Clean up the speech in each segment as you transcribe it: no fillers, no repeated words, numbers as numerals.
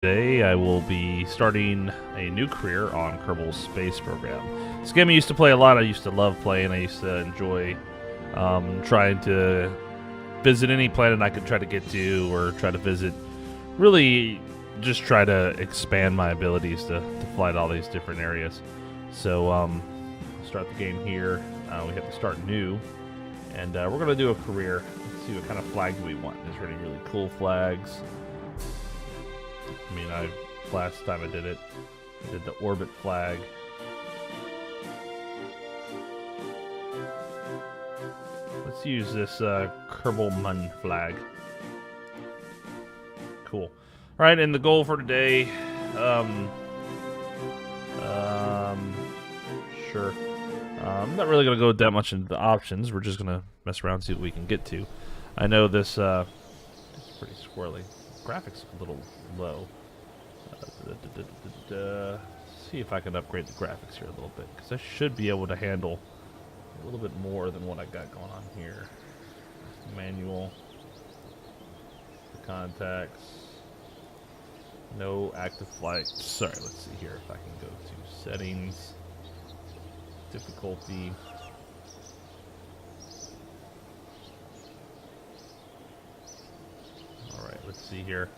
Today I will be starting a new career on Kerbal Space Program. This game I used to play a lot. I used to love playing. I used to enjoy trying to visit any planet I could try to get to or try to visit. Really just try to expand my abilities to fly to all these different areas. So I'll start the game here. We have to start new. And we're going to do a career. Let's see what kind of flag do we want. Is there any really cool flags? I mean, last time I did it, I did the orbit flag. Let's use this Kerbal Mun flag. Cool. All right, and the goal for today, sure. I'm not really going to go that much into the options. We're just going to mess around and see what we can get to. I know this is pretty squirrely. Graphics a little low. See if I can upgrade the graphics here a little bit, because I should be able to handle a little bit more than what I got going on here. Manual. The contacts. No active flight. Sorry, let's see here if I can go to settings. Difficulty. Alright, let's see here.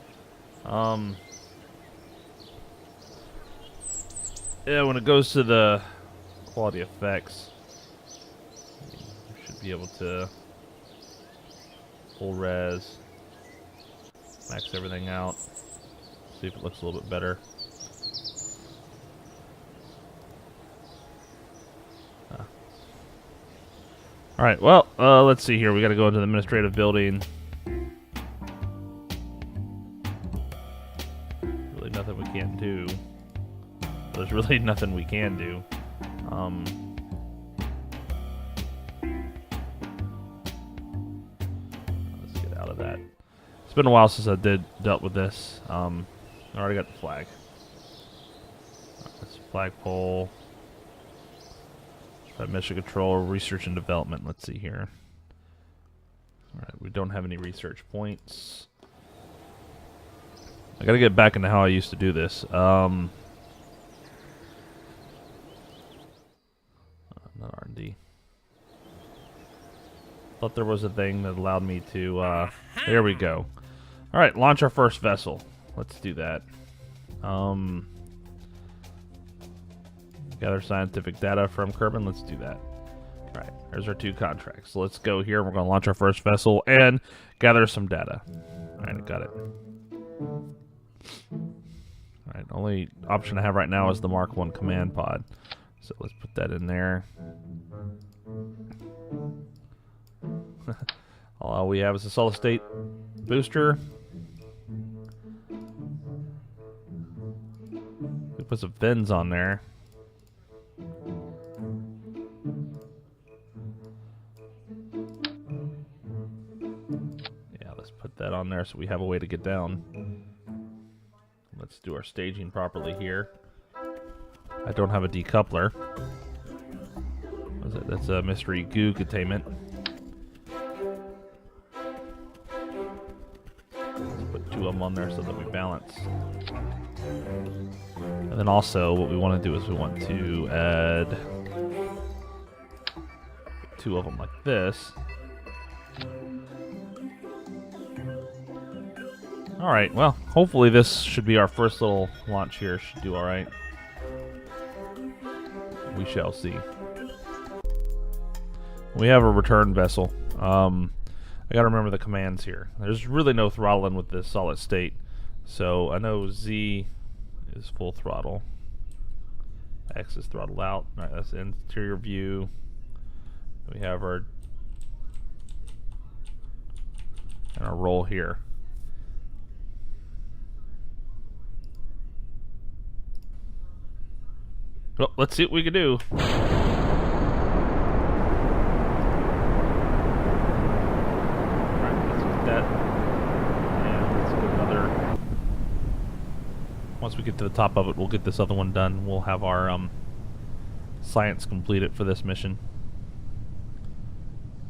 Yeah, when it goes to the quality effects, you should be able to full res, max everything out, see if it looks a little bit better. Alright, well, let's see here. We got to go into the administrative building. Really nothing we can't do. There's really nothing we can do. Let's get out of that. It's been a while since I dealt with this. I already got the flag. That's flagpole. Mission control, research and development. Let's see here. Alright, we don't have any research points. I gotta get back into how I used to do this. Not R&D. Thought there was a thing that allowed me to, there we go. Alright, launch our first vessel. Let's do that. Gather scientific data from Kerbin. Let's do that. Alright, there's our 2 contracts. So let's go here. We're going to launch our first vessel and gather some data. Alright, got it. Alright, only option I have right now is the Mark 1 command pod. So let's put that in there. All we have is a solid state booster. We put some fins on there. Yeah, let's put that on there so we have a way to get down. Let's do our staging properly here. I don't have a decoupler. What is it? That's a mystery goo containment. Let's put 2 of them on there so that we balance. And then also what we want to do is we want to add 2 of them like this. Alright, well, hopefully this should be our first little launch here. Should do alright. We shall see. We have a return vessel. I gotta remember the commands here. There's really no throttling with this solid state. So I know Z is full throttle. X is throttled out. Alright, that's the interior view. We have our roll here. Well, let's see what we can do. Alright, let's get that. And let's get another. Once we get to the top of it, we'll get this other one done. We'll have our science completed for this mission.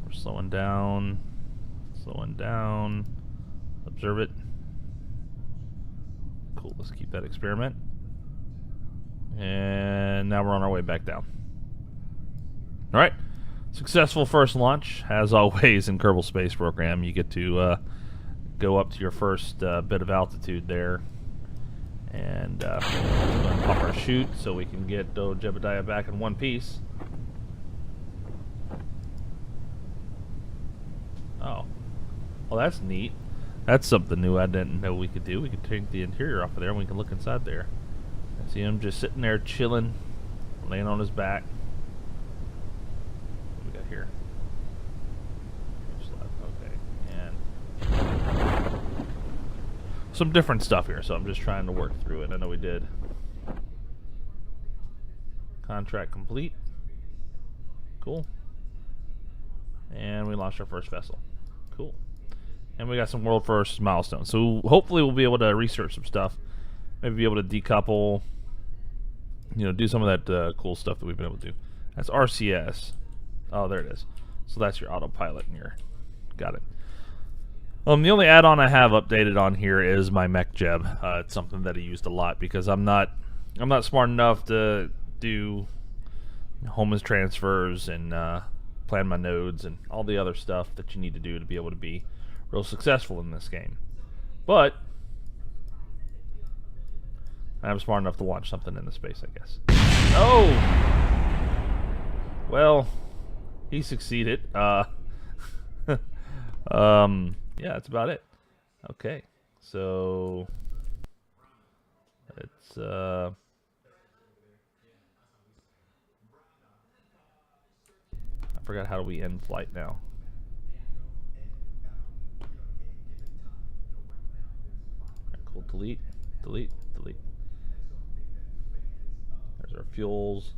We're slowing down. Slowing down. Observe it. Cool. let's keep that experiment. And now we're on our way back down. All right. Successful first launch. As always in Kerbal Space Program, you get to go up to your first bit of altitude there. And let's go ahead and pop our chute so we can get Jebediah back in one piece. Oh. Well, that's neat. That's something new I didn't know we could do. We could take the interior off of there and we can look inside there. I see him just sitting there chilling, laying on his back. What we got here? Okay. And some different stuff here, so I'm just trying to work through it. I know we did. Contract complete. Cool. And we launched our first vessel. Cool. And we got some world first milestones. So hopefully we'll be able to research some stuff. Maybe be able to decouple. You know, do some of that cool stuff that we've been able to do. That's RCS. Oh, there it is. So that's your autopilot in your. Got it. The only add-on I have updated on here is my mech jeb. It's something that I used a lot because I'm not smart enough to do Homas transfers and plan my nodes and all the other stuff that you need to do to be able to be real successful in this game. But I'm smart enough to launch something into space, I guess. Oh! Well, he succeeded. Yeah, that's about it. Okay, so it's I forgot how do we end flight now. Right, cool. Delete, delete, delete. There's our fuels.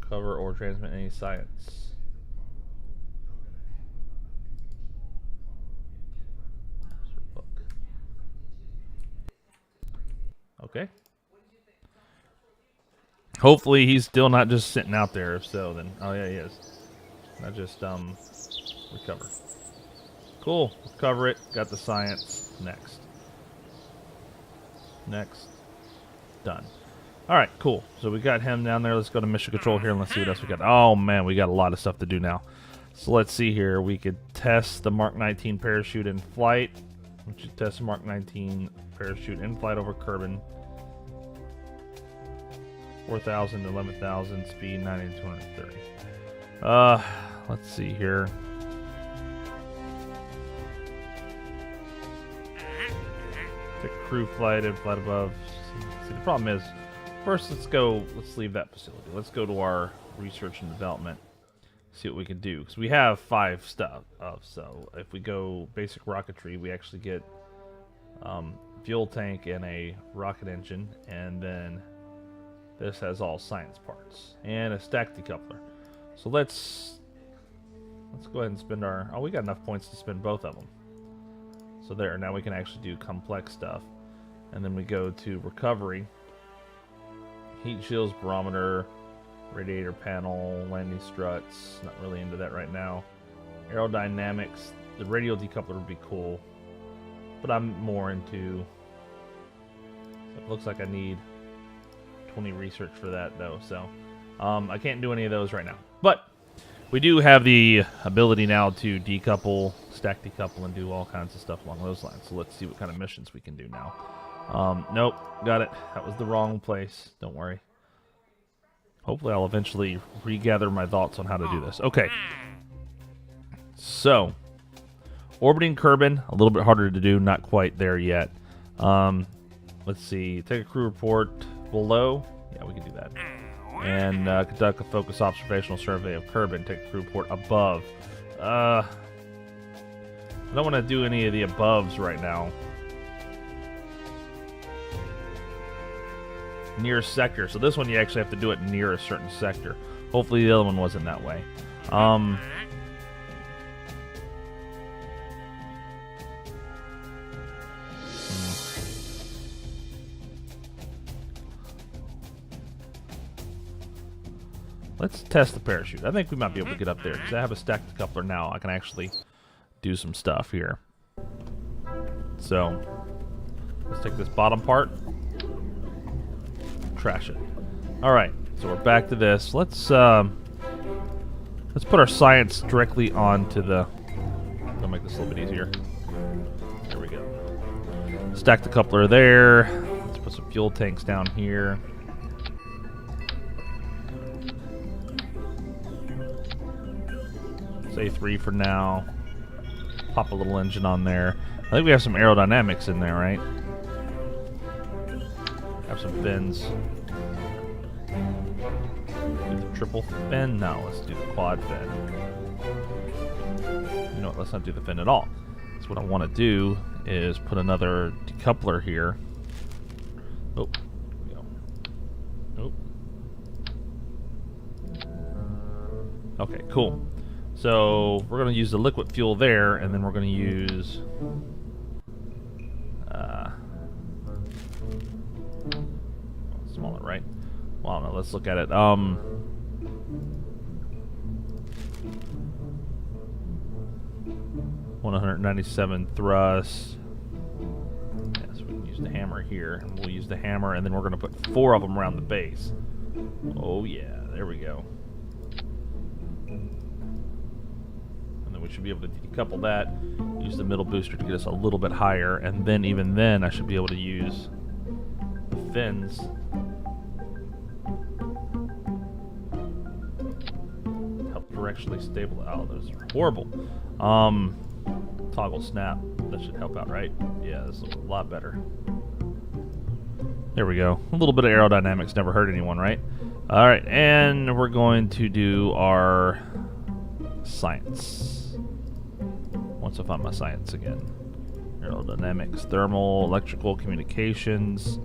Cover or transmit any science. Okay. Hopefully he's still not just sitting out there. If so, then oh yeah, he is. I just recover. Cool. Recover it. Got the science. Next. Next. Done. All right, cool. So we got him down there. Let's go to mission control here and let's see what else we got. Oh man, we got a lot of stuff to do now. So let's see here. We could test the Mark 19 parachute in flight. We should test the Mark 19 parachute in flight over Kerbin. 4,000 to 11,000, speed 90 to 230. Let's see here. The crew flight and flight above. See, the problem is, first let's leave that facility. Let's go to our research and development. See what we can do. Because we have 5 stuff. So if we go basic rocketry, we actually get fuel tank and a rocket engine. And then this has all science parts. And a stack decoupler. So let's go ahead and spend our... Oh, we got enough points to spend both of them. So there, now we can actually do complex stuff. And then we go to recovery. Heat shields, barometer, radiator panel, landing struts. Not really into that right now. Aerodynamics. The radial decoupler would be cool. But I'm more into... It looks like I need 20 research for that though. So I can't do any of those right now. But we do have the ability now to decouple, stack decouple, and do all kinds of stuff along those lines. So let's see what kind of missions we can do now. Nope, got it. That was the wrong place. Don't worry. Hopefully I'll eventually regather my thoughts on how to do this. Okay. So, orbiting Kerbin, a little bit harder to do. Not quite there yet. Let's see. Take a crew report below. Yeah, we can do that. And conduct a focus observational survey of Kerbin. Take a crew report above. I don't want to do any of the aboves right now. Near sector. So this one you actually have to do it near a certain sector. Hopefully the other one wasn't that way. Let's test the parachute. I think we might be able to get up there because I have a stacked decoupler now. I can actually do some stuff here. So let's take this bottom part, trash it. All right, so we're back to this. Let's put our science directly onto the. I'll make this a little bit easier. There we go. Stack the coupler there. Let's put some fuel tanks down here. Say 3 for now. Pop a little engine on there. I think we have some aerodynamics in there, right? Have some fins. Do the triple fin? No, let's do the quad fin. You know what? Let's not do the fin at all. So what I want to do is put another decoupler here. Oh, there we go. Oh. Okay, cool. So we're going to use the liquid fuel there, and then we're going to use smaller, right? Well, I don't know. Let's look at it. 197 thrust. Yeah, so we can use the hammer here, and we'll use the hammer, and then we're going to put 4 of them around the base. Oh yeah, there we go. We should be able to decouple that, use the middle booster to get us a little bit higher, and then even then I should be able to use the fins to help directionally stabilize. Oh, those are horrible. Toggle snap. That should help out, right? Yeah, this looks a lot better. There we go. A little bit of aerodynamics never hurt anyone, right? Alright, and we're going to do our science. Once I find my science again. Aerodynamics, thermal, electrical, communications.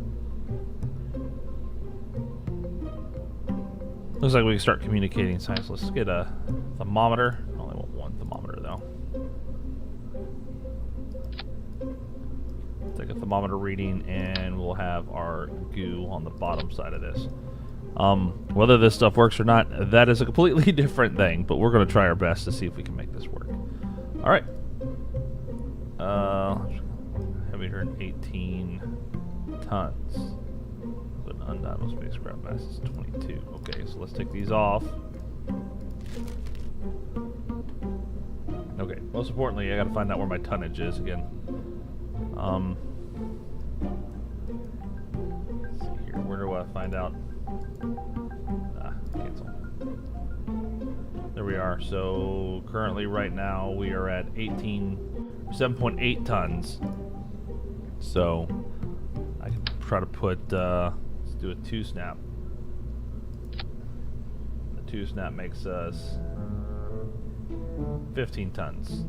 Looks like we can start communicating science. Let's get a thermometer. I only want one thermometer though. Take a thermometer reading and we'll have our goo on the bottom side of this. Whether this stuff works or not, that is a completely different thing, but we're going to try our best to see if we can make this work. Alright. Heavier than 18 tons. But an undiagnosed spacecraft mass is 22. Okay, so let's take these off. Okay, most importantly, I gotta find out where my tonnage is again. Let's see here. Where do I find out? Cancel. There we are. So currently, right now, we are at 7.8 tons. So I can try to put. Let's do a 2-snap. The 2-snap makes us 15 tons.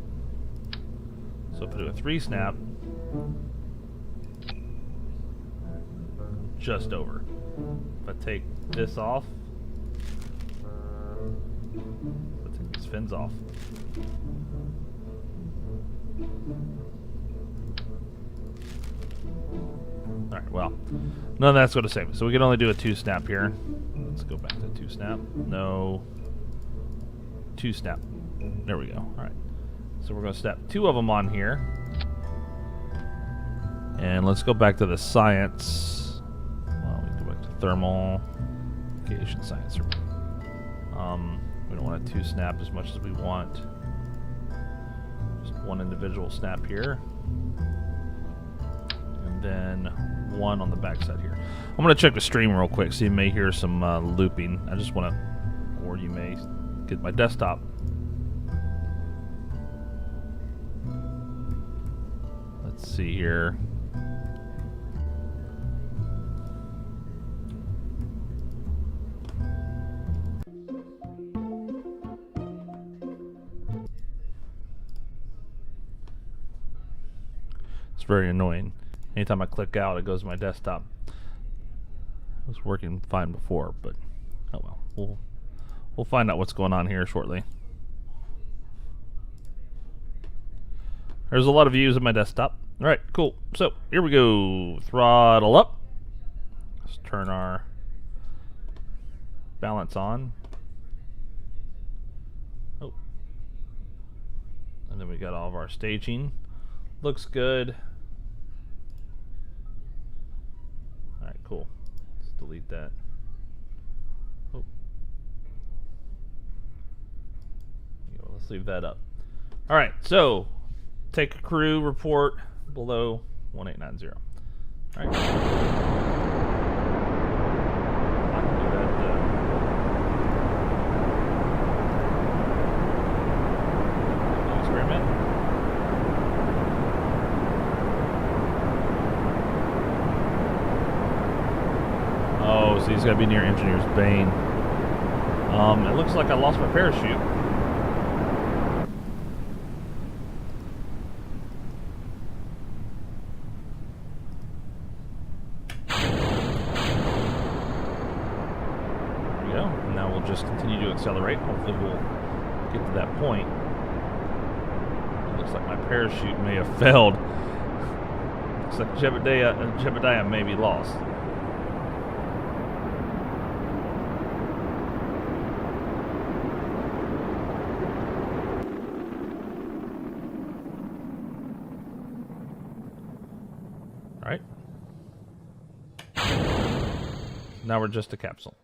So if I do a 3-snap, just over. If I take this off, let's take these fins off. Alright, well, none of that's going to save us. So we can only do a 2-snap here. Let's go back to 2-snap. No. 2-snap. There we go. Alright. So we're going to snap 2 of them on here. And let's go back to the science. Well, we can go back to thermal. Communication science. We don't want to 2-snap as much as we want. Just one individual snap here. And then one on the back side here. I'm going to check the stream real quick so you may hear some looping. I just want to, or you may get my desktop. Let's see here. It's very annoying. Anytime I click out, it goes to my desktop. It was working fine before, but oh well. We'll find out what's going on here shortly. There's a lot of views on my desktop. All right, cool. So here we go. Throttle up. Let's turn our balance on. Oh, and then we got all of our staging. Looks good. cool. Let's delete that. Oh. Let's leave that up. All right, so take a crew report below 1890. All right. I can do that. Experiment. Oh, so he's got to be near Engineer's Bane. It looks like I lost my parachute. Just continue to accelerate. Hopefully we'll get to that point. It looks like my parachute may have failed. Looks like Jebediah may be lost. Alright. Now we're just a capsule.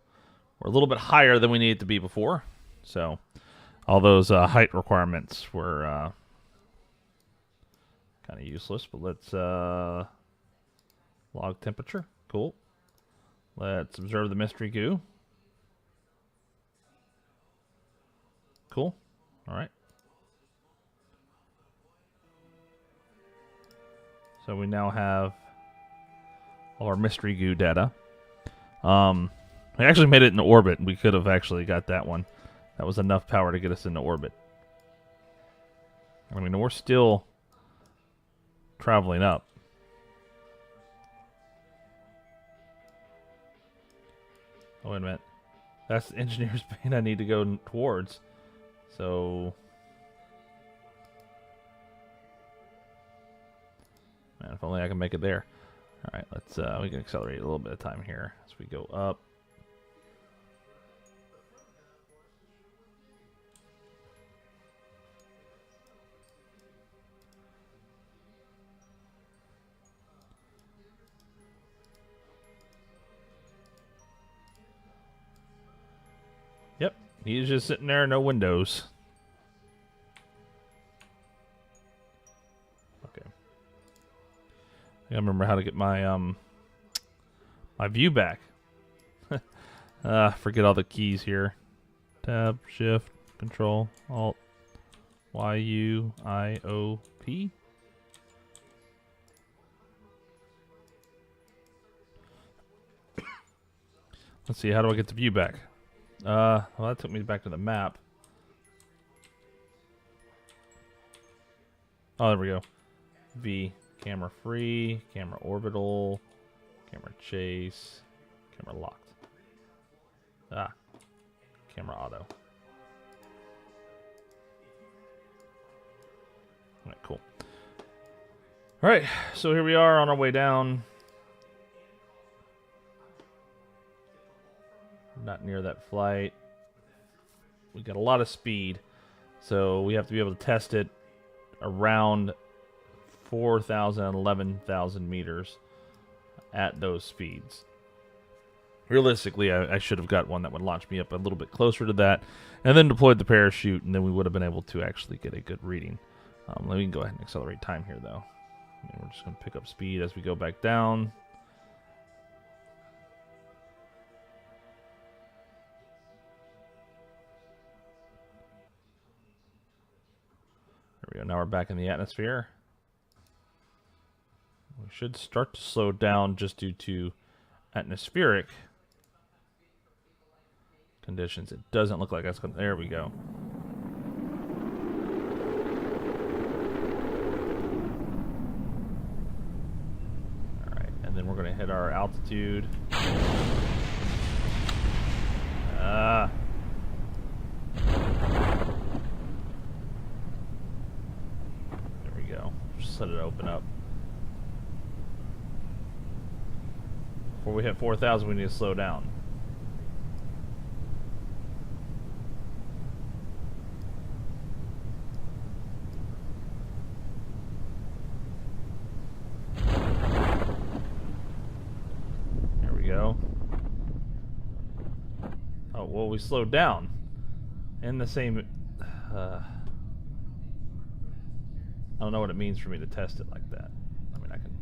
We're a little bit higher than we needed to be before, so all those height requirements were kind of useless. But let's log temperature. Cool. Let's observe the mystery goo. Cool. All right. So we now have all our mystery goo data. We actually made it into orbit. We could have actually got that one. That was enough power to get us into orbit. I mean, we're still traveling up. Oh, wait a minute. That's the Engineer's Bane I need to go towards. So... man, if only I can make it there. Alright, let's, we can accelerate a little bit of time here as we go up. Yep, he's just sitting there, no windows. Okay. I gotta remember how to get my my view back. Forget all the keys here. Tab, Shift, Control, Alt, Y, U, I, O, P. Let's see, how do I get the view back? Well, that took me back to the map. Oh, there we go. V, camera free, camera orbital, camera chase, camera locked. Ah, camera auto. Alright, cool. Alright, so here we are on our way down. Not near that flight. We got a lot of speed, so we have to be able to test it around 4,000 and 11,000 meters at those speeds. Realistically, I should have got one that would launch me up a little bit closer to that, and then deployed the parachute, and then we would have been able to actually get a good reading. Let me go ahead and accelerate time here, though. And we're just going to pick up speed as we go back down. There we go. Now we're back in the atmosphere. We should start to slow down just due to atmospheric conditions. It doesn't look like that's going to... there we go. Alright, and then we're going to hit our altitude. There we go. Just let it open up. Before we hit 4,000, we need to slow down. well, we slowed down. In the same... I don't know what it means for me to test it like that. I mean, I can...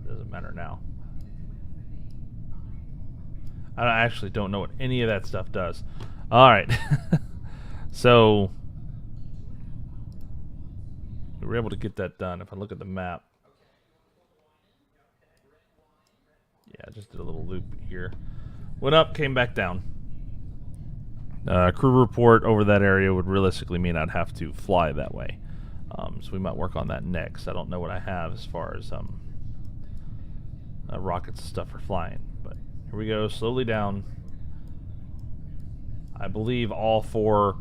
Doesn't matter now. I actually don't know what any of that stuff does. Alright. So... we were able to get that done. If I look at the map... yeah, I just did a little loop here. Went up, came back down. Crew report over that area would realistically mean I'd have to fly that way. So we might work on that next. I don't know what I have as far as rockets and stuff for flying. But here we go, slowly down. I believe all 4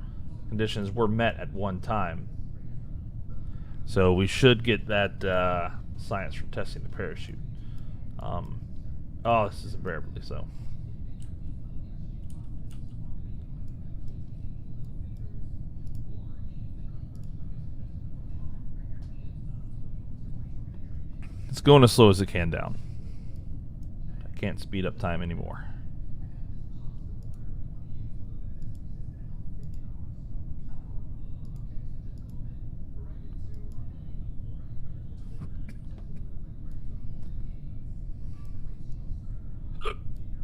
conditions were met at one time. So we should get that science from testing the parachute. Oh, this is invariably so. It's going as slow as it can down. I can't speed up time anymore.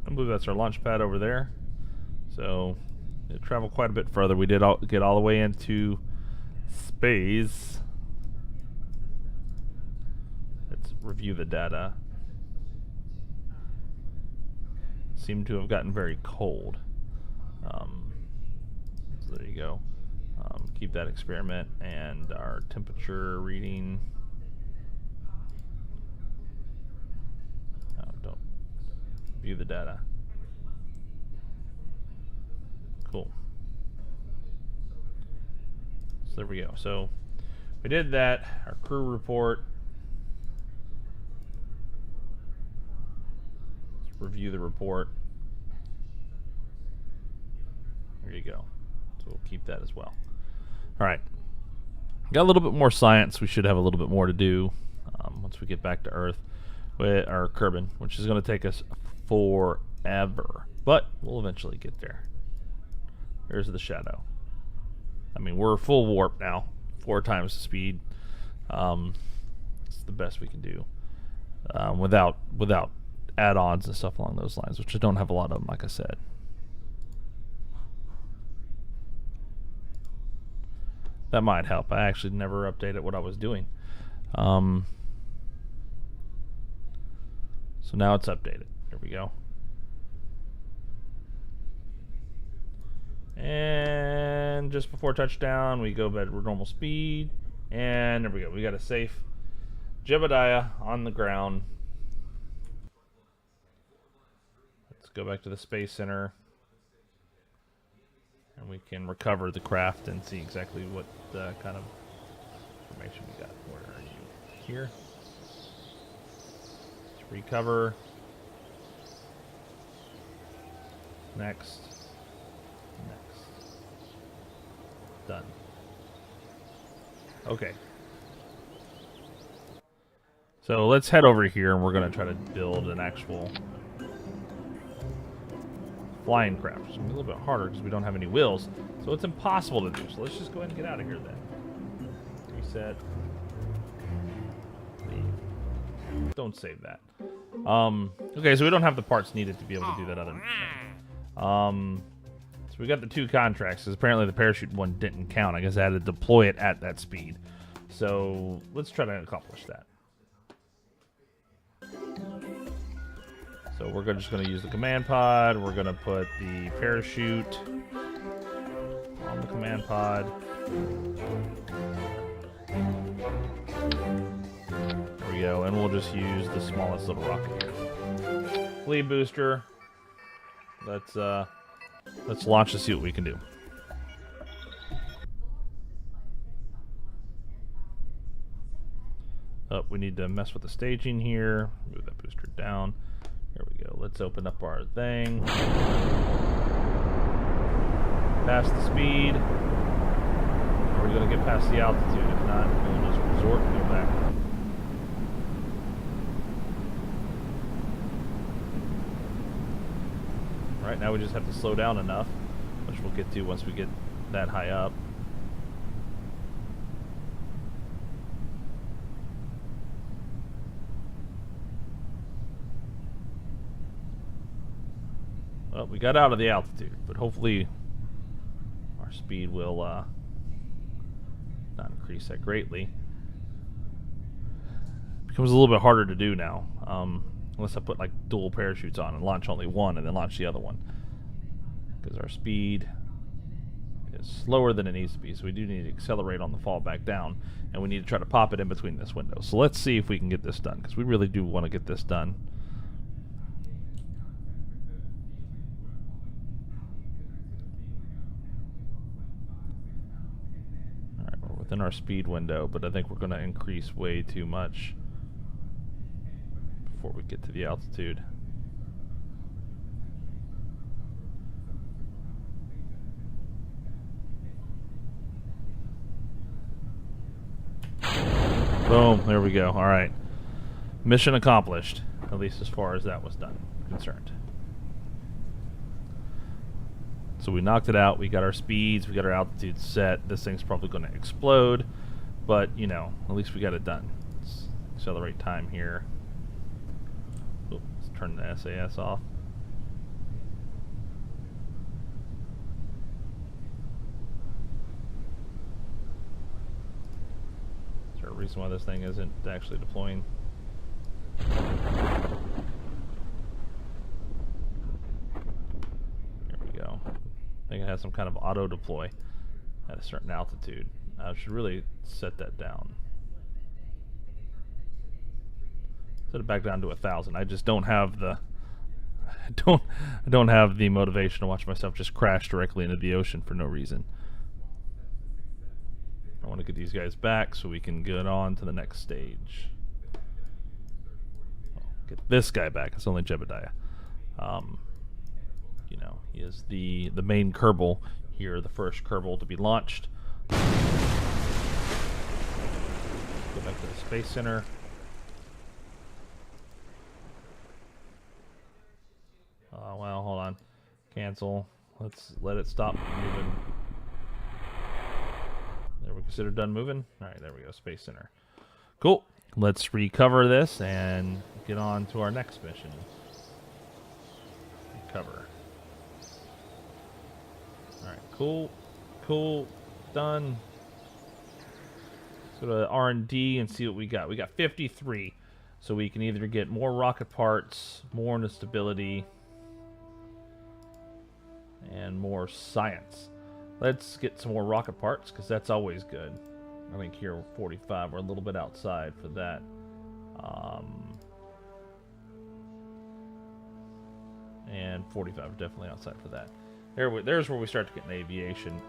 I believe that's our launch pad over there. So it traveled quite a bit further. We did get all the way into space. Let's review the data. Seemed to have gotten very cold. So there you go. Keep that experiment and our temperature reading. Don't view the data. Cool. So there we go. So we did that. Our crew report. Let's review the report. There you go. So we'll keep that as well. All right. Got a little bit more science. We should have a little bit more to do once we get back to Earth with our Kerbin, which is going to take us forever. But we'll eventually get there. There's the shadow. I mean, we're full warp now. 4 times the speed. It's the best we can do. Without add-ons and stuff along those lines, which I don't have a lot of them, like I said. That might help. I actually never updated what I was doing. So now it's updated. There we go. And just before touchdown, we go back to normal speed. And there we go. We got a safe Jebediah on the ground. Let's go back to the Space Center. And we can recover the craft and see exactly what kind of information we got. Where are you? Here. Let's recover. Next. Next. Done. Okay. So let's head over here and we're going to try to build an actual flying craft. It's going to be a little bit harder because we don't have any wheels. So it's impossible to do. So let's just go ahead and get out of here then. Reset. Leave. Don't save that. Okay, so we don't have the parts needed to be able to do that other thing. So we got the 2 contracts, because apparently the parachute one didn't count. I guess I had to deploy it at that speed. So let's try to accomplish that. So we're just going to use the command pod. We're going to put the parachute on the command pod. There we go. And we'll just use the smallest little rocket here. Flee booster. Let's launch and see what we can do. Oh, we need to mess with the staging here. Move that booster down. There we go. Let's open up our thing. Past the speed. Are we going to get past the altitude? If not, we'll just resort and go back. Right now we just have to slow down enough, which we'll get to once we get that high up. Well, we got out of the altitude, but hopefully our speed will not increase that greatly. It becomes a little bit harder to do now, unless I put like dual parachutes on and launch only one and then launch the other one, because our speed is slower than it needs to be, so we do need to accelerate on the fall back down, and we need to try to pop it in between this window. So let's see if we can get this done, because we really do want to get this done. Within our speed window, but I think we're going to increase way too much before we get to the altitude. Boom, there we go. All right. Mission accomplished, at least as far as that was concerned. So we knocked it out, we got our speeds, we got our altitude set. This thing's probably going to explode, but, you know, at least we got it done. Let's accelerate time here. Oops, let's turn the SAS off. Is there a reason why this thing isn't actually deploying? I think it has some kind of auto deploy at a certain altitude. I should really set that down. Set it back down to 1,000. I just don't have the I don't have the motivation to watch myself just crash directly into the ocean for no reason. I want to get these guys back so we can get on to the next stage. Get this guy back. It's only Jebediah. You know, he is the main Kerbal here, the first Kerbal to be launched. Go back to the Space Center. Well, hold on. Cancel. Let's let it stop moving. There, we consider done moving. All right, there we go. Space Center. Cool. Let's recover this and get on to our next mission. Recover. Alright, cool, done. Let's go to R&D and see what we got. We got 53, so we can either get more rocket parts, more into stability, and more science. Let's get some more rocket parts, because that's always good. I think here we're 45, we're a little bit outside for that. And 45, definitely outside for that. There's where we start to get in aviation.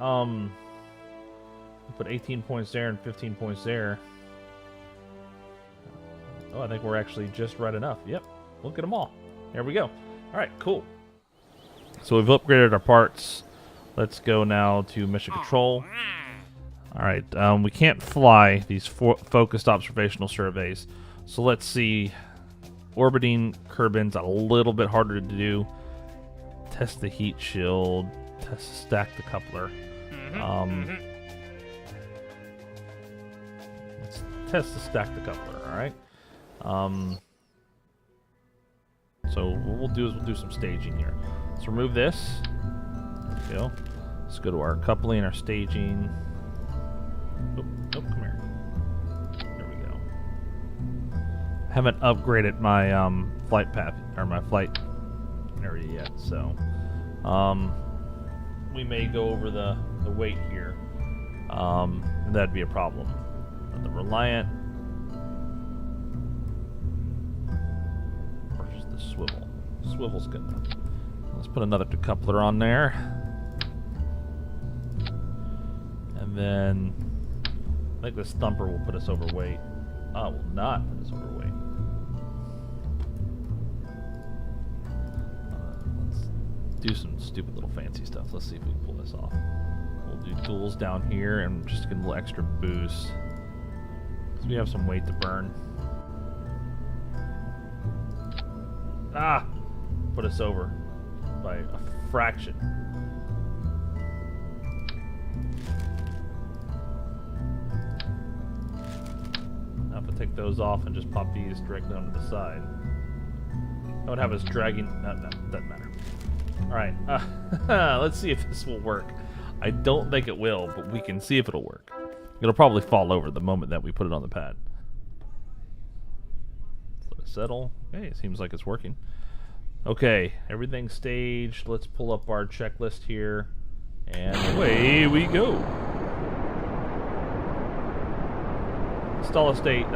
Put 18 points there and 15 points there. Oh, I think we're actually just right enough. Yep, look at them all. There we go. All right, cool. So we've upgraded our parts. Let's go now to mission control. All right, we can't fly these focused observational surveys. So let's see. Orbiting Kerbin's a little bit harder to do. Test the heat shield. Stack the coupler. Let's test the stack the coupler. All right. So what we'll do is we'll do some staging here. Let's remove this. There we go. Let's go to our coupling, our staging. Oh, come here. There we go. I haven't upgraded my flight path or my flight area yet, so we may go over the weight here, and that'd be a problem. But the Reliant versus the Swivel. Swivel's good enough. Let's put another decoupler on there, and then I think this Thumper will put us overweight. Will not put us overweight. Let's do some stupid little fancy stuff. Let's see if we can pull this off. We'll do duels down here and just get a little extra boost, because we have some weight to burn. Put us over. by a fraction. Now if I take those off and just pop these directly onto the side, that would have us dragging. No, doesn't matter. All right, let's see if this will work. I don't think it will, but we can see if it'll work. It'll probably fall over the moment that we put it on the pad. Let it settle. Okay, it seems like it's working. Okay, everything's staged. Let's pull up our checklist here, and away we go. The solid state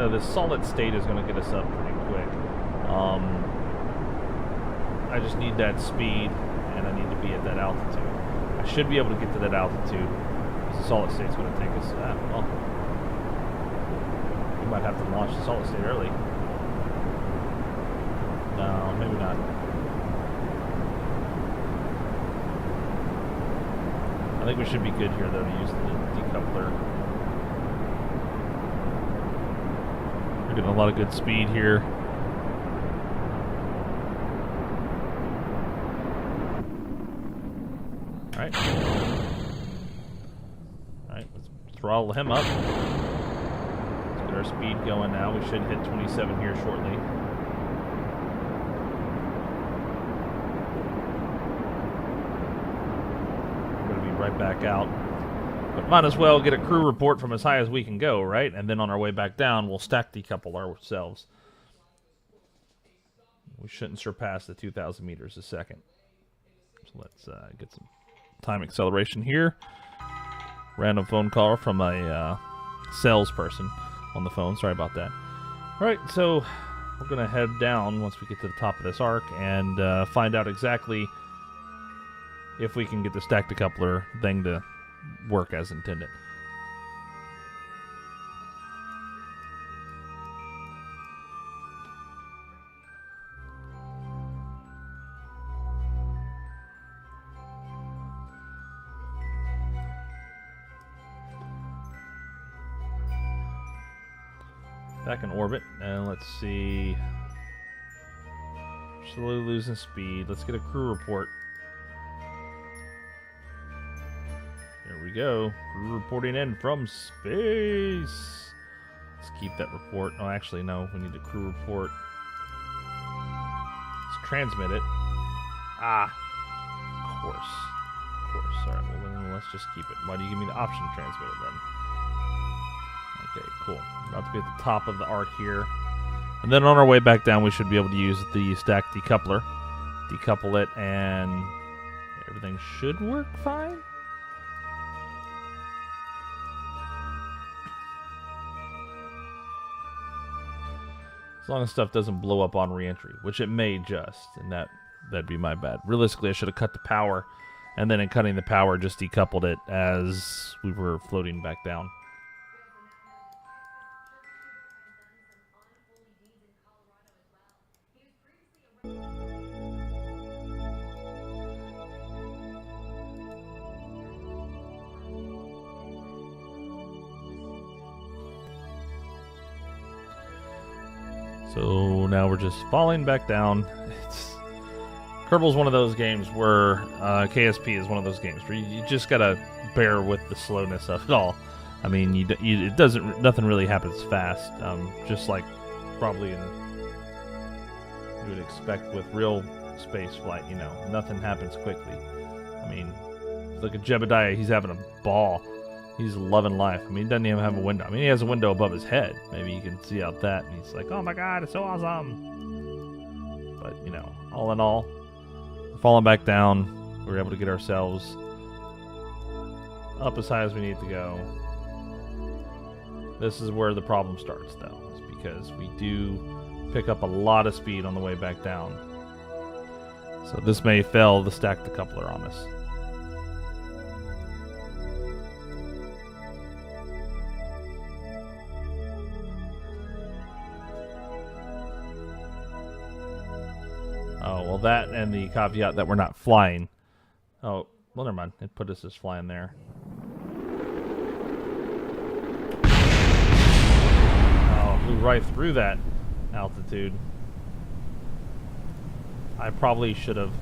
is going to get us up pretty quick. I just need that speed, and I need to be at that altitude. I should be able to get to that altitude. The solid state's going to take us. Well, we might have to launch the solid state early. No, maybe not. I think we should be good here, though, to use the decoupler. We're getting a lot of good speed here. Alright. Alright, let's throttle him up. Let's get our speed going now. We should hit 27 here shortly. Right back out, but might as well get a crew report from as high as we can go, right? And then on our way back down, we'll stack decouple ourselves. We shouldn't surpass the 2,000 meters a second. So let's get some time acceleration here. Random phone call from a salesperson on the phone. Sorry about that. All right, so we're gonna head down once we get to the top of this arc and find out exactly if we can get the stack decoupler thing to work as intended. Back in orbit, and let's see. Slowly losing speed. Let's get a crew report. There we go. Crew reporting in from space. Let's keep that report. Oh, actually, no. We need a crew report. Let's transmit it. Ah. Of course. Of course. All right, well, then let's just keep it. Why do you give me the option to transmit it then? Okay, cool. About to be at the top of the arc here. And then on our way back down, we should be able to use the stack decoupler. Decouple it, and everything should work fine. As long as stuff doesn't blow up on re-entry, which it may just, and that'd be my bad. Realistically, I should have cut the power, and then in cutting the power, just decoupled it as we were floating back down. So now we're just falling back down. Kerbal's one of those games where KSP is one of those games where you just gotta bear with the slowness of it all. I mean, it doesn't. Nothing really happens fast. Just like probably you would expect with real space flight. You know, nothing happens quickly. I mean, look at Jebediah. He's having a ball. He's loving life. I mean, he doesn't even have a window. I mean, he has a window above his head. Maybe you can see out that. And he's like, oh my God, it's so awesome. But, you know, all in all, falling back down, we were able to get ourselves up as high as we need to go. This is where the problem starts, though, is because we do pick up a lot of speed on the way back down. So this may fail the stack decoupler on us. Oh, well, that and the caveat that we're not flying. Oh, well, never mind. It put us as flying there. Oh, flew right through that altitude. I probably should have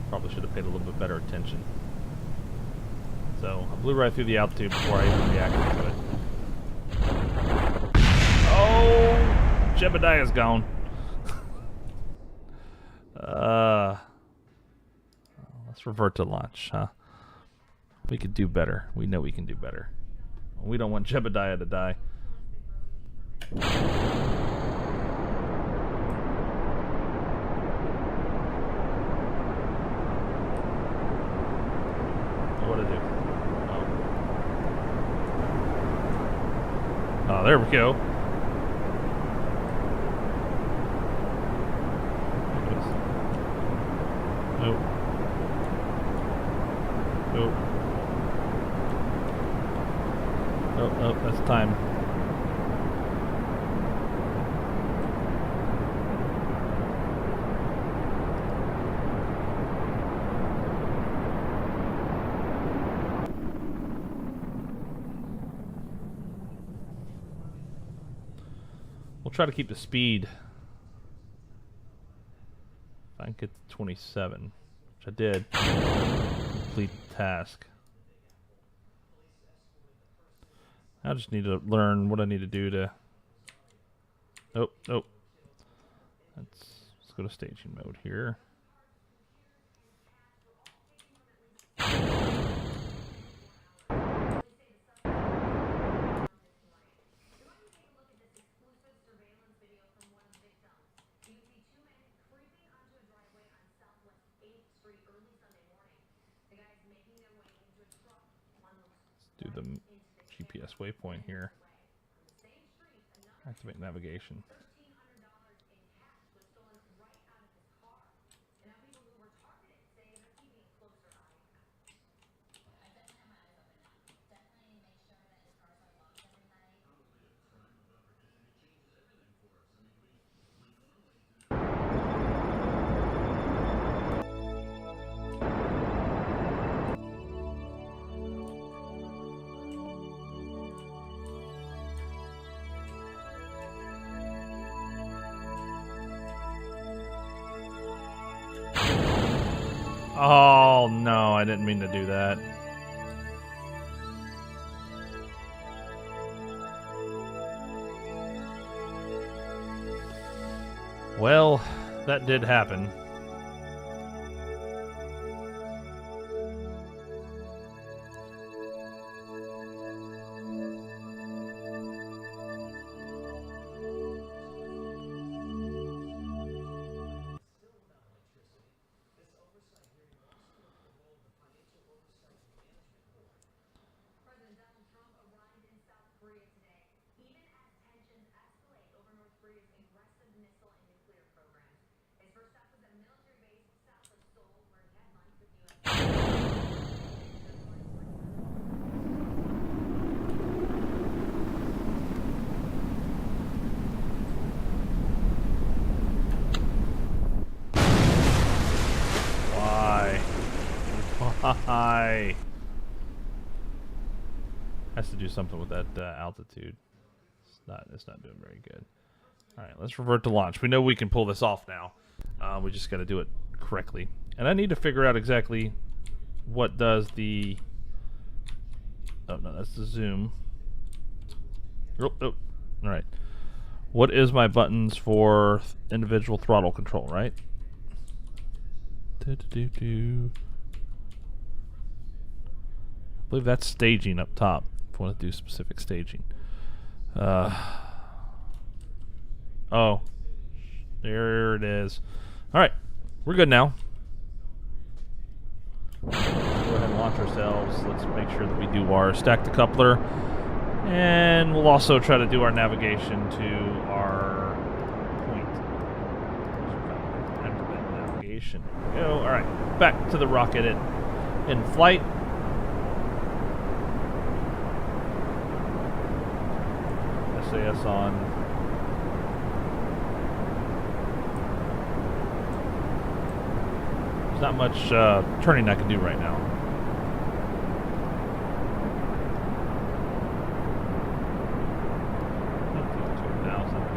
Probably should have paid a little bit better attention. So I blew right through the altitude before I even reacted to it. Oh, Jebediah's gone. Let's revert to launch, huh? We could do better. We know we can do better. We don't want Jebediah to die. What to do? Oh, there we go. Nope. Nope. Oh, that's time. We'll try to keep the speed. If I can get to 27, which I did. Complete the task. I just need to learn what I need to do to... Nope. Let's go to staging mode here. Do the GPS waypoint here. Activate navigation. Oh, no, I didn't mean to do that. Well, that did happen. Why? Has to do something with that altitude. It's not doing very good. All right, let's revert to launch. We know we can pull this off now. We just got to do it correctly. And I need to figure out exactly what does the... Oh, no, that's the zoom. Oh. All right. What is my buttons for individual throttle control, right? I believe that's staging up top. If I want to do specific staging. Oh. There it is. Alright. We're good now. Let's go ahead and launch ourselves. Let's make sure that we do our stack the coupler. And we'll also try to do our navigation to our point. Navigation. There we go. Alright. Back to the rocket in flight. SAS on. There's not much turning I can do right now.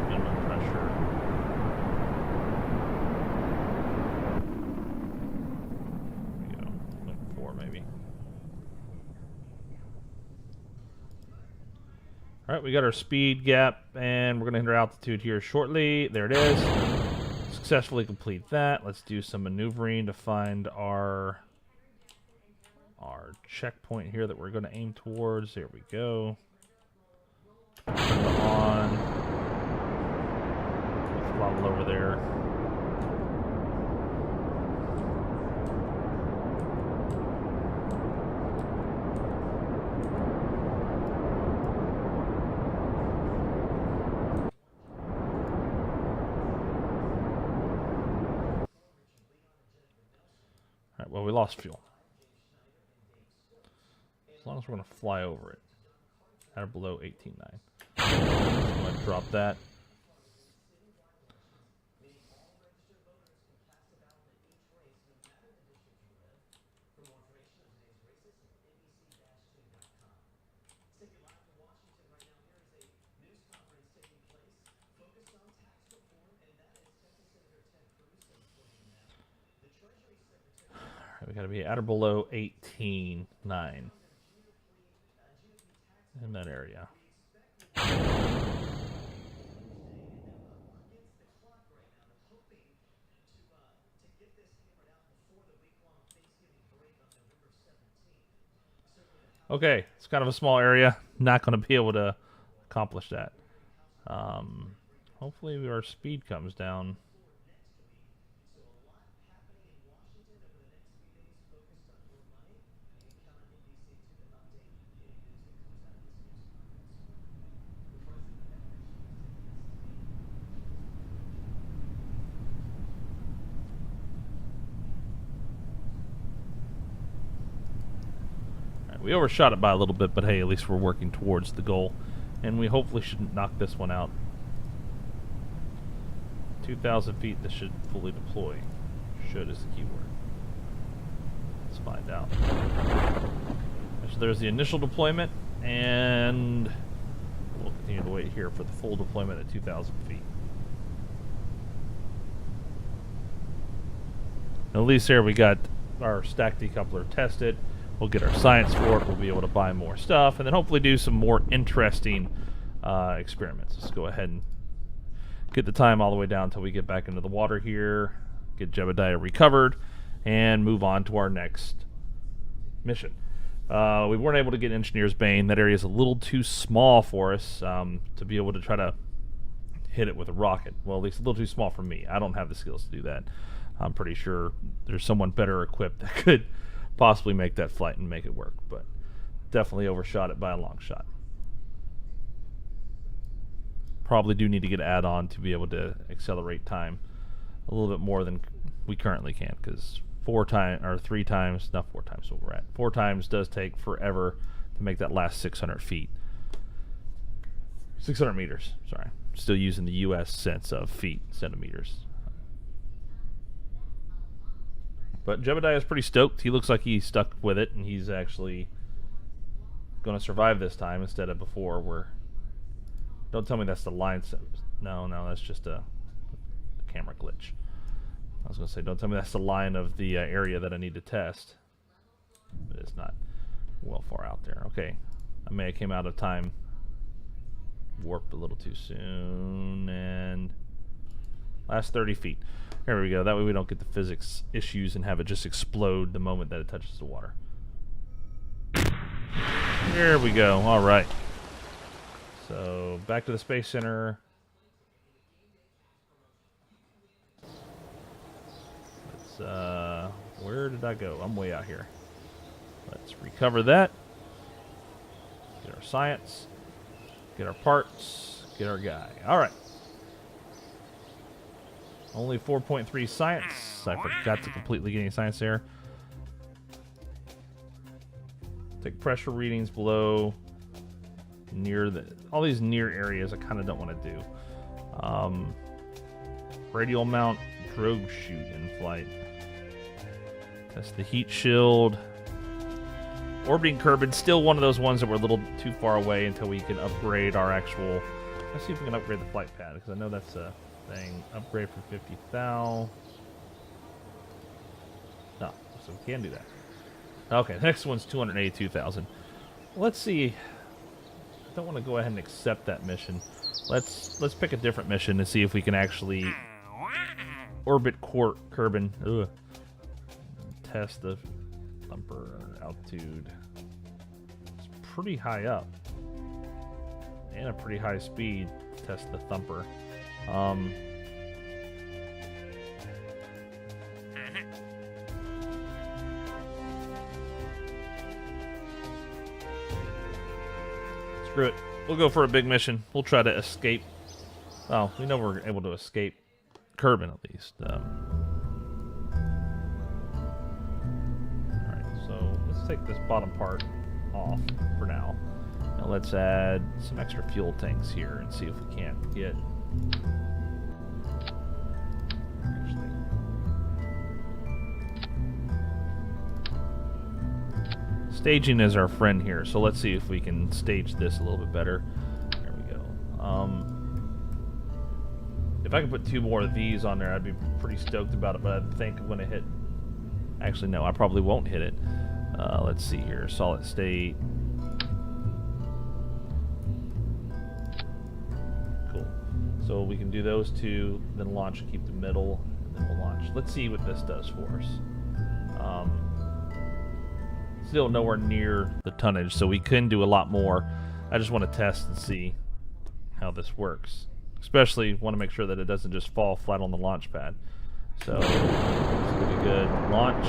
Minimum pressure. All right, we got our speed gap, and we're going to hit our altitude here shortly. There it is. Successfully complete that. Let's do some maneuvering to find our checkpoint here that we're going to aim towards. There we go. Turn it on. Throttle over there. All right, well, we lost fuel. As long as we're going to fly over it. At or below 18.9. I'm going to drop that. We got to be at or below 18.9 in that area. Okay, it's kind of a small area. Not going to be able to accomplish that. Hopefully our speed comes down. We overshot it by a little bit, but hey, at least we're working towards the goal. And we hopefully shouldn't knock this one out. 2,000 feet, this should fully deploy. Should is the keyword. Let's find out. So there's the initial deployment, and we'll continue to wait here for the full deployment at 2,000 feet. At least here we got our stack decoupler tested. We'll get our science for it. We'll be able to buy more stuff, and then hopefully do some more interesting experiments. Let's go ahead and get the time all the way down until we get back into the water here, get Jebediah recovered, and move on to our next mission. We weren't able to get Engineer's Bane. That area is a little too small for us to be able to try to hit it with a rocket. Well, at least a little too small for me. I don't have the skills to do that. I'm pretty sure there's someone better equipped that could possibly make that flight and make it work, but definitely overshot it by a long shot. Probably do need to get add-on to be able to accelerate time a little bit more than we currently can, because 4 times what we're at. 4 times does take forever to make that last 600 feet. 600 meters, sorry. Still using the US sense of feet, centimeters. But Jebediah is pretty stoked. He looks like he's stuck with it, and he's actually going to survive this time instead of before where... Don't tell me that's the line... No, that's just a camera glitch. I was going to say, don't tell me that's the line of the area that I need to test. But it's not well far out there. Okay. I may have came out of time. Warped a little too soon. And... last 30 feet. There we go. That way we don't get the physics issues and have it just explode the moment that it touches the water. There we go. All right. So back to the Space Center. Let's, where did I go? I'm way out here. Let's recover that. Get our science. Get our parts. Get our guy. All right. Only 4.3 science. I forgot to completely get any science there. Take pressure readings below near the... all these near areas I kind of don't want to do. Radial mount drogue chute in flight. That's the heat shield. Orbiting Kerbin, still one of those ones that we're a little too far away until we can upgrade our actual... Let's see if we can upgrade the flight pad, because I know that's a... thing. Upgrade for 50 thou. No, so we can do that. Okay, the next one's 282,000. Let's see I don't want to go ahead and accept that mission. Let's pick a different mission and see if we can actually orbit Kerbin. Ugh. Test the thumper altitude. It's pretty high up and a pretty high speed. Test the thumper. Screw it. We'll go for a big mission. We'll try to escape. Well, we know we're able to escape Kerbin at least. Alright, so let's take this bottom part off for now. Now let's add some extra fuel tanks here and see if we can't get... Staging is our friend here, so let's see if we can stage this a little bit better. There we go. If I could put 2 more of these on there, I'd be pretty stoked about it, but I think I'm going to hit... Actually, no, I probably won't hit it. Let's see here. Solid state. Cool. So we can do those 2, then launch and keep the middle, and then we'll launch. Let's see what this does for us. Still nowhere near the tonnage, so we can do a lot more. I just want to test and see how this works. Especially want to make sure that it doesn't just fall flat on the launch pad. So it's going to be good. Launch.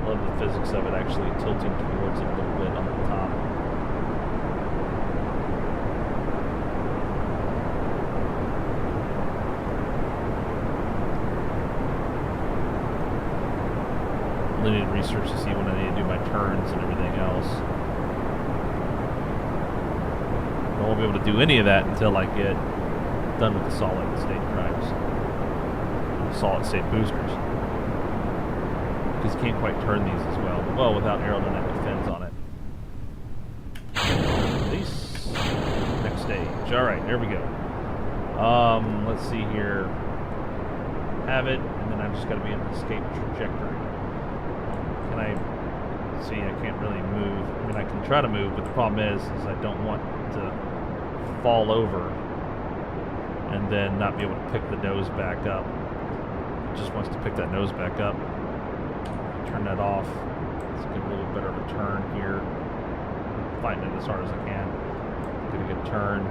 Love the physics of it actually tilting towards it a little bit on the top. Need research to see when I need to do my turns and everything else. I won't be able to do any of that until I get done with the solid state drives, solid state boosters, because you can't quite turn these as well without aerodynamic fins on it. Release. Next stage. All right, there we go. Let's see here. Have it, and then I've just got to be in an escape trajectory. I can't really move. I mean, I can try to move, but the problem is I don't want to fall over and then not be able to pick the nose back up. It just wants to pick that nose back up. Turn that off. Let's get a little bit better of a turn here. Fighting it as hard as I can. Get a good turn.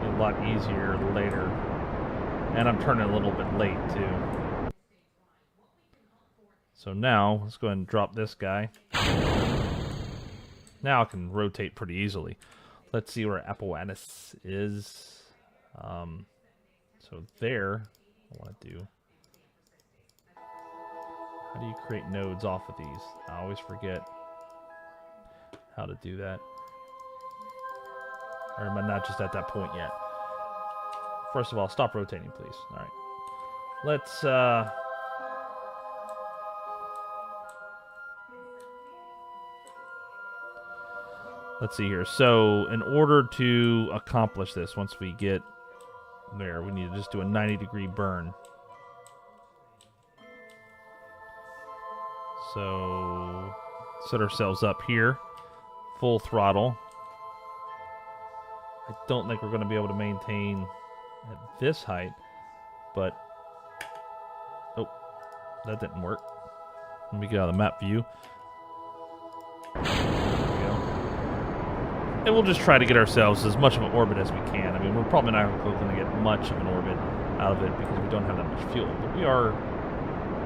A lot easier later. And I'm turning a little bit late, too. So now, let's go ahead and drop this guy. Now I can rotate pretty easily. Let's see where Apparatus is. So there, I want to do... How do you create nodes off of these? I always forget how to do that. Or am I not just at that point yet? First of all, stop rotating, please. All right. Let's, let's see here. So, in order to accomplish this, once we get there, we need to just do a 90-degree burn. So, set ourselves up here. Full throttle. I don't think we're going to be able to maintain at this height, but oh, that didn't work. Let me get out of the map view. There we go. And we'll just try to get ourselves as much of an orbit as we can. I mean, we're probably not going to get much of an orbit out of it because we don't have that much fuel. But we are,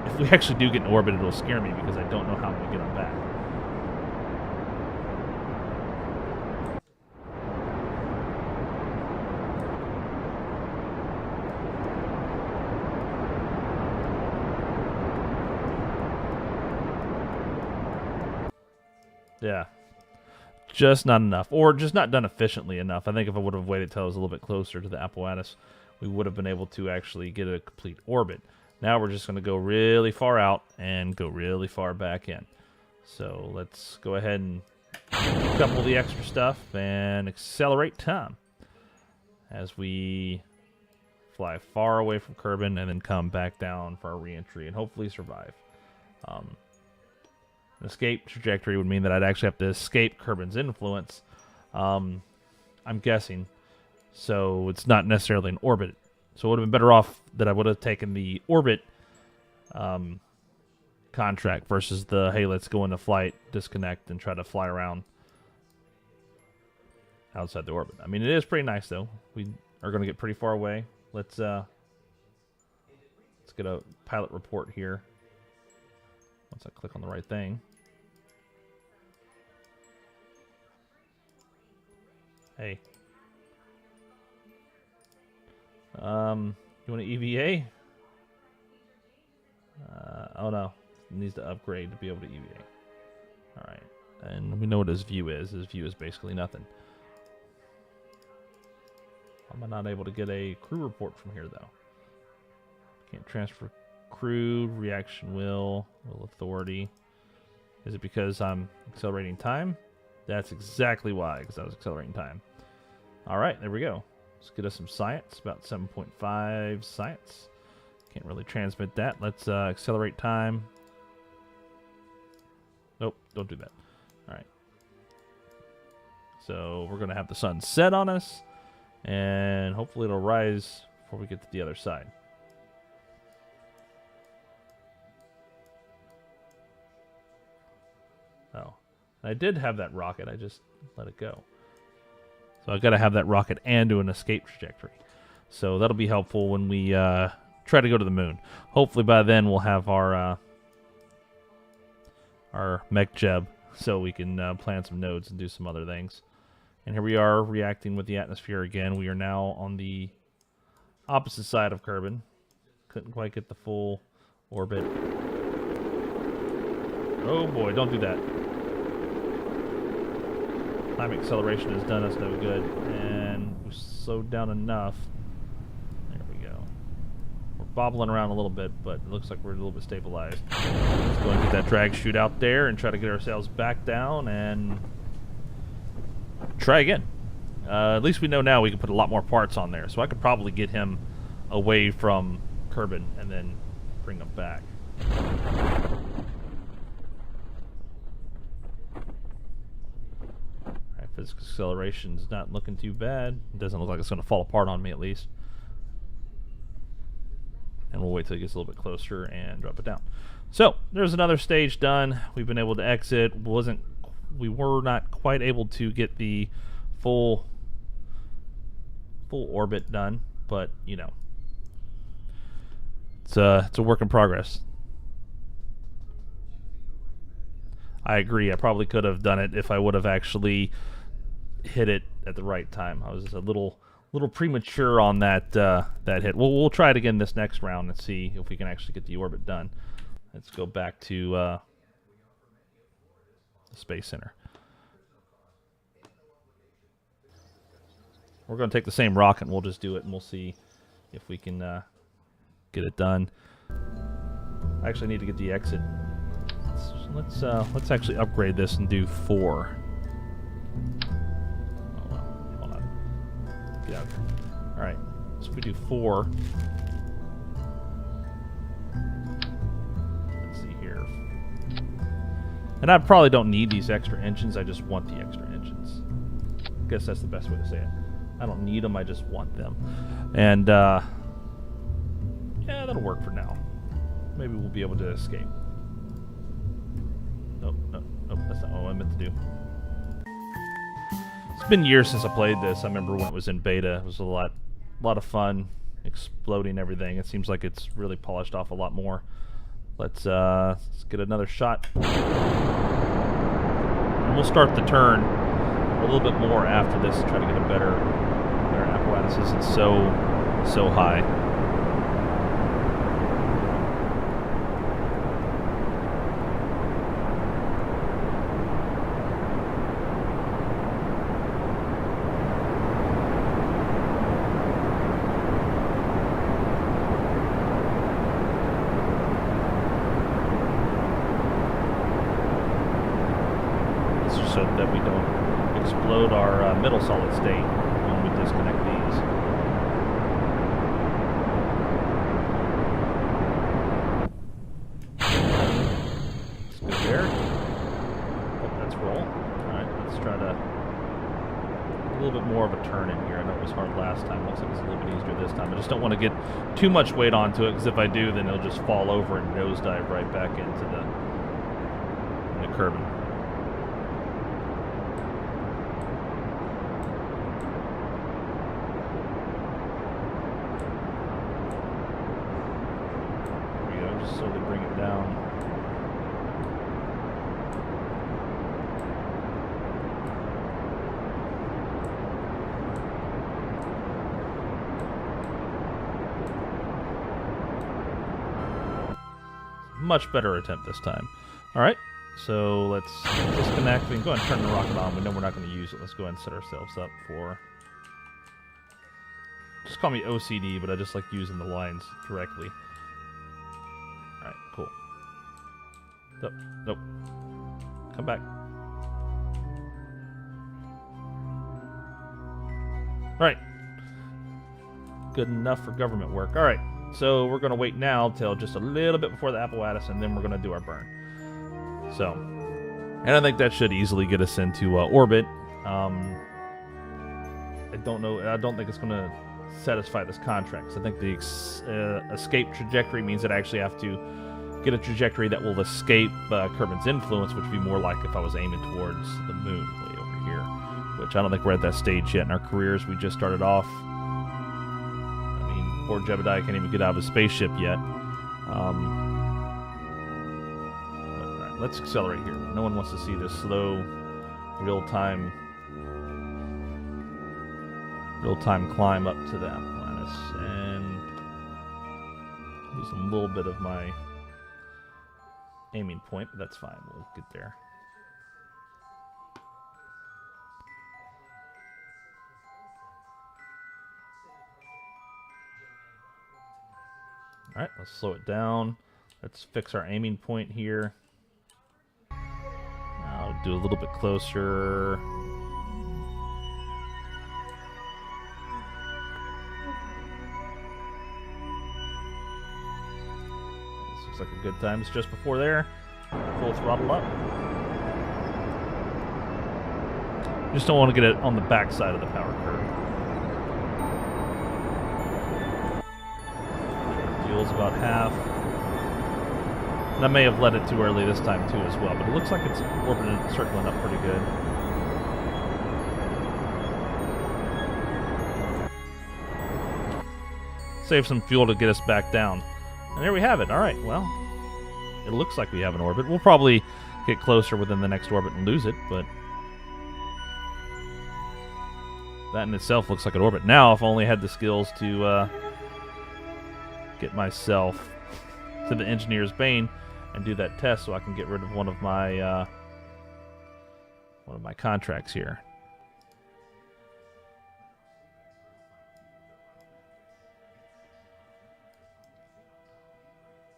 if we actually do get an orbit, it'll scare me because I don't know how I'm going to get them back. Yeah, just not enough, or just not done efficiently enough. I think if I would have waited till I was a little bit closer to the apparatus, we would have been able to actually get a complete orbit. Now we're just going to go really far out and go really far back in. So let's go ahead and decouple the extra stuff and accelerate time. as we fly far away from Kerbin and then come back down for our re-entry and hopefully survive. An escape trajectory would mean that I'd actually have to escape Kerbin's influence. I'm guessing. So it's not necessarily an orbit. So it would have been better off that I would have taken the orbit contract versus the, hey, let's go into flight, disconnect, and try to fly around outside the orbit. I mean, it is pretty nice, though. We are going to get pretty far away. Let's get a pilot report here. Once I click on the right thing. Hey. You want an EVA? Oh no. It needs to upgrade to be able to EVA. Alright. And we know what his view is. His view is basically nothing. Am I not able to get a crew report from here, though? Can't transfer crew, reaction will authority. Is it because I'm accelerating time? That's exactly why, because I was accelerating time. Alright, there we go. Let's get us some science, about 7.5 science. Can't really transmit that. Let's accelerate time. Nope, don't do that. Alright. So we're going to have the sun set on us, and hopefully it'll rise before we get to the other side. Oh, I did have that rocket. I just let it go. So I got to have that rocket and do an escape trajectory. So that'll be helpful when we try to go to the moon. Hopefully by then we'll have our mech jeb, so we can plan some nodes and do some other things. And here we are reacting with the atmosphere again. We are now on the opposite side of Kerbin. Couldn't quite get the full orbit. Oh boy, don't do that. Time acceleration has done us no good, and we slowed down enough. There we go. We're bobbling around a little bit, but it looks like we're a little bit stabilized. Let's go and get that drag chute out there and try to get ourselves back down and try again. At least we know now we can put a lot more parts on there, so I could probably get him away from Kerbin and then bring him back. Physical acceleration is not looking too bad. It doesn't look like it's going to fall apart on me, at least. And we'll wait till it gets a little bit closer and drop it down. So there's another stage done. We've been able to exit. We were not quite able to get the full orbit done, but you know, it's a work in progress. I agree. I probably could have done it if I would have actually hit it at the right time. I was a little premature on that hit. We'll try it again this next round and see if we can actually get the orbit done. Let's go back to the Space Center. We're going to take the same rocket and we'll just do it, and we'll see if we can get it done. I actually need to get the exit. Let's actually upgrade this and do 4. Oh well, hold on. Get out of here. All right, so we do 4. Let's see here. And I probably don't need these extra engines. I just want the extra engines. I guess that's the best way to say it. I don't need them. I just want them. And yeah, that'll work for now. Maybe we'll be able to escape. Nope, that's not what I meant to do. It's been years since I played this. I remember when it was in beta. It was a lot of fun, exploding everything. It seems like it's really polished off a lot more. Let's get another shot. And we'll start the turn a little bit more after this to try to get a better apparatus. This isn't so high. So that we don't explode our middle solid state when we disconnect these. time. Looks like it's a little bit easier this time. I just don't want to get too much weight onto it, because if I do, then it'll just fall over and nosedive right back into the curbing. There we go. Just slowly bring it down. Much better attempt this time. Alright, so let's disconnect. We can go ahead and turn the rocket on. We know we're not going to use it. Let's go ahead and set ourselves up for... Just call me OCD, but I just like using the lines directly. Alright, cool. Nope, nope. Come back. Alright. Good enough for government work. Alright. So we're going to wait now till just a little bit before the apparatus, and then we're going to do our burn. So, and I think that should easily get us into orbit. I don't know. I don't think it's going to satisfy this contract. So I think the escape trajectory means that I actually have to get a trajectory that will escape Kerbin's influence, which would be more like if I was aiming towards the moon way over here. Which I don't think we're at that stage yet in our careers. We just started off. Poor Jebediah can't even get out of his spaceship yet. But, let's accelerate here. No one wants to see this slow, real-time climb up to that planet. And lose a little bit of my aiming point, but that's fine. We'll get there. Alright, let's slow it down. Let's fix our aiming point here. I'll do a little bit closer. This looks like a good time. It's just before there. Full throttle up. Just don't want to get it on the back side of the power curve. Fuel's about half. And I may have let it too early this time too as well, but it looks like it's orbiting, circling up pretty good. Save some fuel to get us back down. And there we have it. Alright, well, it looks like we have an orbit. We'll probably get closer within the next orbit and lose it, but that in itself looks like an orbit. Now, if I only had the skills to get myself to the Engineer's Bane and do that test so I can get rid of one of my contracts here.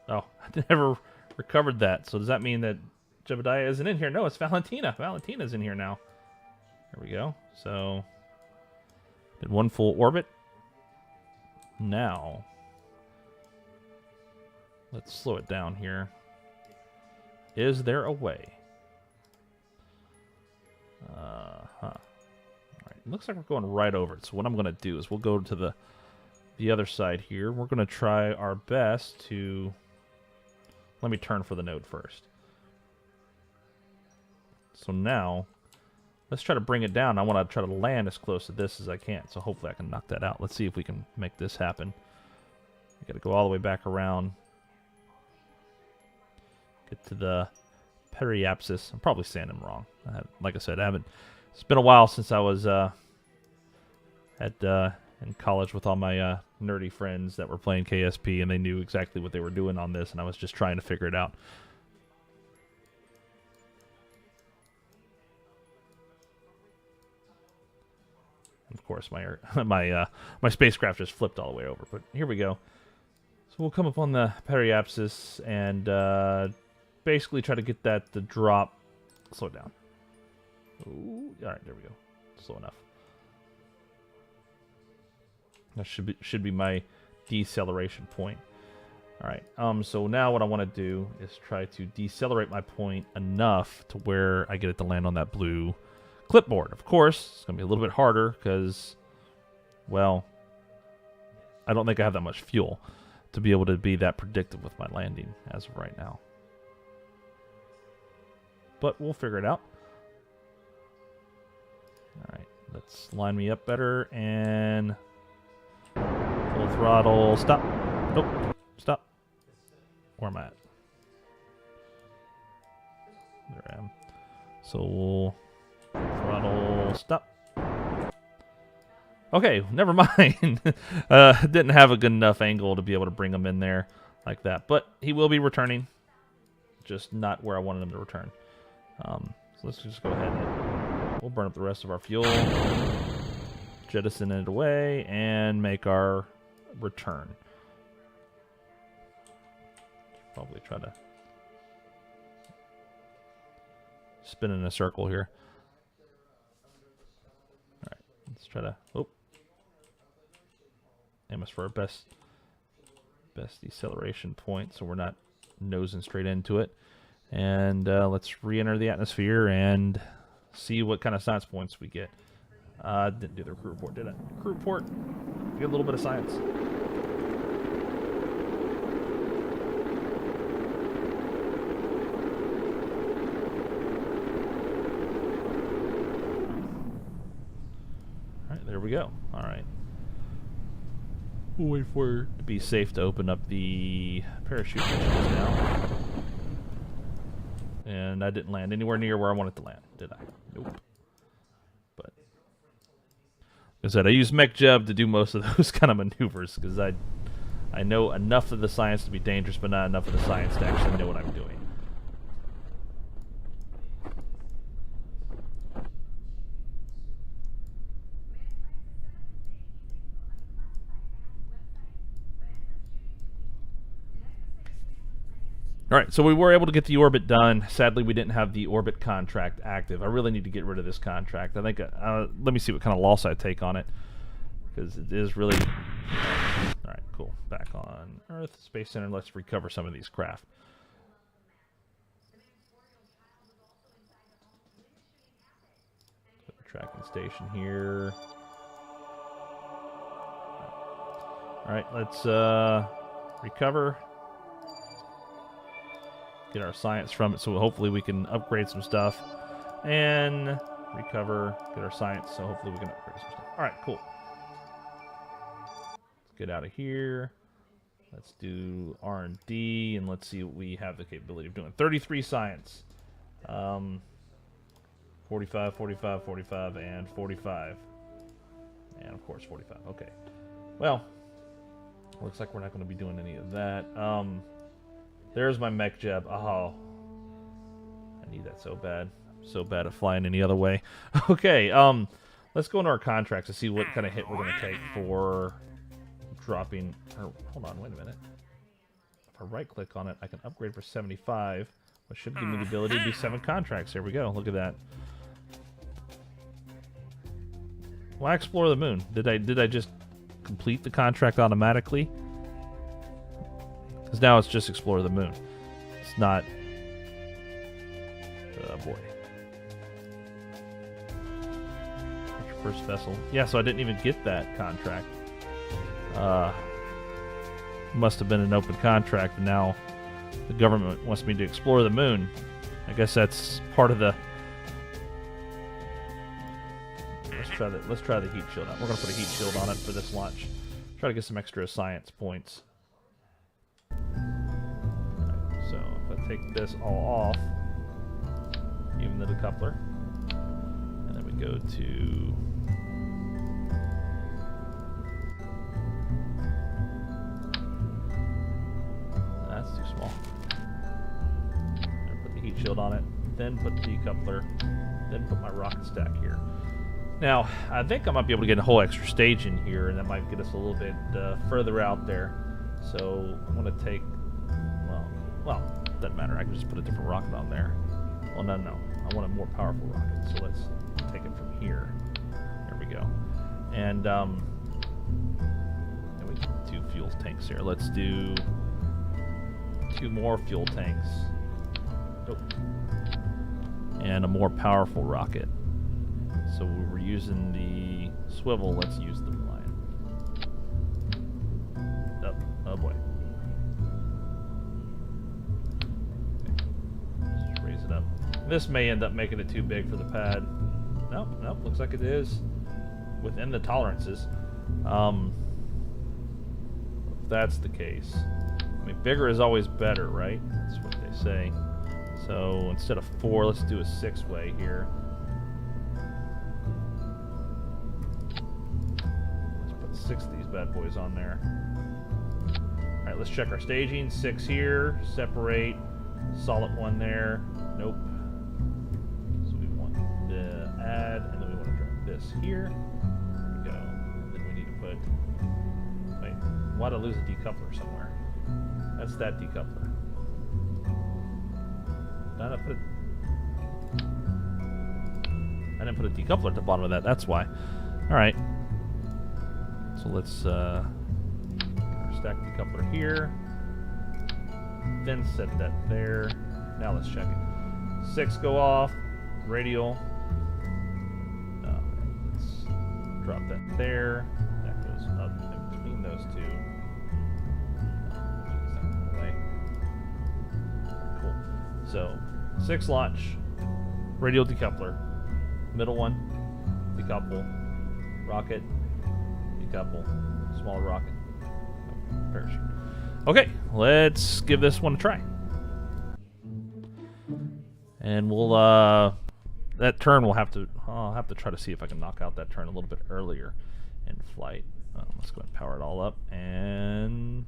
Oh, I never recovered that. So does that mean that Jebediah isn't in here? No, it's Valentina. Valentina's in here now. There we go. So did one full orbit. Now let's slow it down here. Is there a way? Alright, looks like we're going right over it. So what I'm going to do is we'll go to the other side here. We're going to try our best to... Let me turn for the node first. So now, let's try to bring it down. I want to try to land as close to this as I can. So hopefully I can knock that out. Let's see if we can make this happen. We got to go all the way back around. Get to the periapsis. I'm probably saying them wrong. Like I said, I haven't. It's been a while since I was in college with all my nerdy friends that were playing KSP, and they knew exactly what they were doing on this, and I was just trying to figure it out. Of course, my spacecraft just flipped all the way over, but here we go. So we'll come up on the periapsis and basically try to get that to drop. Slow it down. Ooh, all right, there we go. Slow enough. That should be my deceleration point. All right. So now what I want to do is try to decelerate my point enough to where I get it to land on that blue clipboard. Of course, it's going to be a little bit harder because, well, I don't think I have that much fuel to be able to be that predictive with my landing as of right now. But we'll figure it out. Alright, let's line me up better and full throttle. Stop. Nope. Stop. Where am I at? There I am. So we'll throttle. Stop. Okay, never mind. Didn't have a good enough angle to be able to bring him in there like that. But he will be returning. Just not where I wanted him to return. So let's just go ahead and we'll burn up the rest of our fuel. Jettison it away and make our return. Probably try to spin in a circle here. Alright, let's try to... Oh. Aim us for our best deceleration point so we're not nosing straight into it. And let's re-enter the atmosphere and see what kind of science points we get. Didn't do the crew report, did I? Crew report. Get a little bit of science. Alright, there we go. Alright. We'll wait for it to be safe to open up the parachute now. And I didn't land anywhere near where I wanted to land, did I? Nope. But, like I said, I use MechJeb to do most of those kind of maneuvers because I know enough of the science to be dangerous, but not enough of the science to actually know what I'm doing. Alright, so we were able to get the orbit done. Sadly, we didn't have the orbit contract active. I really need to get rid of this contract. I think, let me see what kind of loss I take on it. Because it is really... Alright, cool. Back on Earth, Space Center. Let's recover some of these craft. Put the tracking station here. Alright, let's recover. Get our science from it, so hopefully we can upgrade some stuff. And recover, get our science, so hopefully we can upgrade some stuff. Alright, cool. Let's get out of here. Let's do R&D, and let's see what we have the capability of doing. 33 science. 45, 45, 45, and 45. And, of course, 45. Okay. Well, looks like we're not going to be doing any of that. There's my MechJeb. Oh, I need that so bad. I'm so bad at flying any other way. Okay, let's go into our contracts to see what kind of hit we're going to take for dropping... hold on, wait a minute. If I right-click on it, I can upgrade for 75, which should give me the ability to do 7 contracts. There we go. Look at that. Why explore the moon? Did I just complete the contract automatically? Because now it's just explore the moon. It's not... Oh, boy. What's your first vessel? Yeah, so I didn't even get that contract. Must have been an open contract, and now the government wants me to explore the moon. I guess that's part of the... Let's try the heat shield out. We're going to put a heat shield on it for this launch. Try to get some extra science points. So if I take this all off, even the decoupler, and then we go to that's too small. Put the heat shield on it, then put the decoupler, then put my rocket stack here. Now I think I might be able to get a whole extra stage in here, and that might get us a little bit further out there. So I'm going to take well, doesn't matter. I can just put a different rocket on there. Well, no. I want a more powerful rocket, so let's take it from here. There we go. And we got 2 fuel tanks here. Let's do 2 more fuel tanks. Oh. And a more powerful rocket. So we were using the swivel. Let's use the line. This may end up making it too big for the pad. Nope, nope, looks like it is within the tolerances. If that's the case. I mean, bigger is always better, right? That's what they say. So instead of 4, let's do a 6-way here. Let's put 6 of these bad boys on there. Alright, let's check our staging. 6 here, separate, solid 1 there. Nope. So we want to add, and then we want to drop this here. There we go. And then we need to put... Wait, why'd I lose a decoupler somewhere? That's that decoupler. I didn't put a decoupler at the bottom of that, that's why. Alright. So let's get our stack decoupler here. Then set that there. Now let's check it. 6 go off. Radial. Let's drop that there. That goes up in between those two. Cool. So 6 launch. Radial decoupler. Middle one. Decouple. Rocket. Decouple. Smaller rocket. Parachute. Okay, let's give this one a try. And we'll that turn we'll have to I'll have to try to see if I can knock out that turn a little bit earlier in flight. Let's go ahead and power it all up and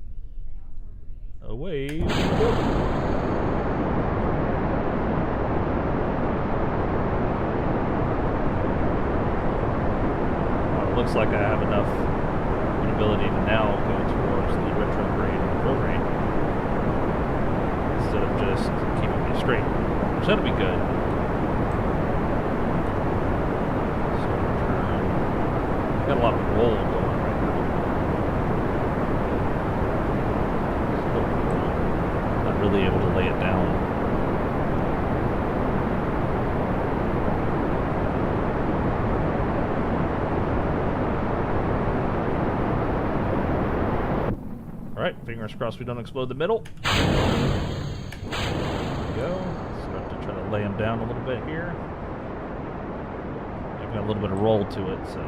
away we go. Looks like I have enough ability to now go towards the retrograde and prograde instead of just keeping me straight, which that'll be good. So got a lot of roll going right now. Not really able to lay it down. Alright, fingers crossed we don't explode the middle. There we go. Start to try to lay them down a little bit here. I've got a little bit of roll to it, so.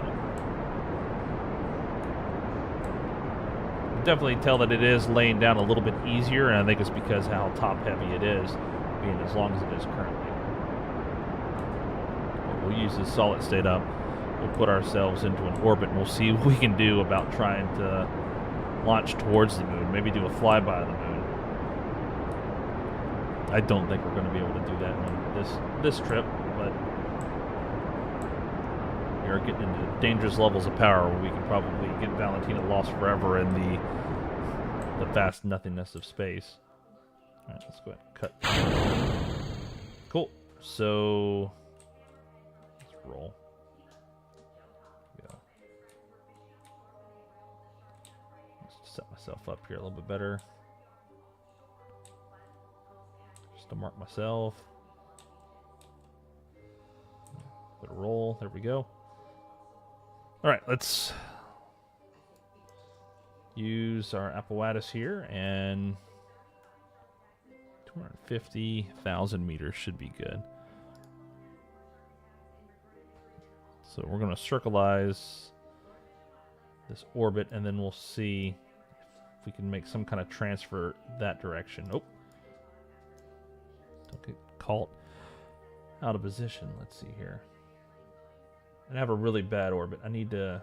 You can definitely tell that it is laying down a little bit easier, and I think it's because how top heavy it is, being as long as it is currently. But we'll use this solid state up. We'll put ourselves into an orbit, and we'll see what we can do about trying to launch towards the moon, maybe do a flyby of the moon. I don't think we're going to be able to do that on this trip, but we are getting into dangerous levels of power where we can probably get Valentina lost forever in the vast nothingness of space. Alright, let's go ahead and cut. Cool. So let's roll. Set myself up here a little bit better. Just to mark myself. Put a roll. There we go. Alright, let's use our apparatus here, and 250,000 meters should be good. So we're going to circleize this orbit, and then we'll see if we can make some kind of transfer that direction. Nope. Don't get caught out of position. Let's see here. And I have a really bad orbit. I need to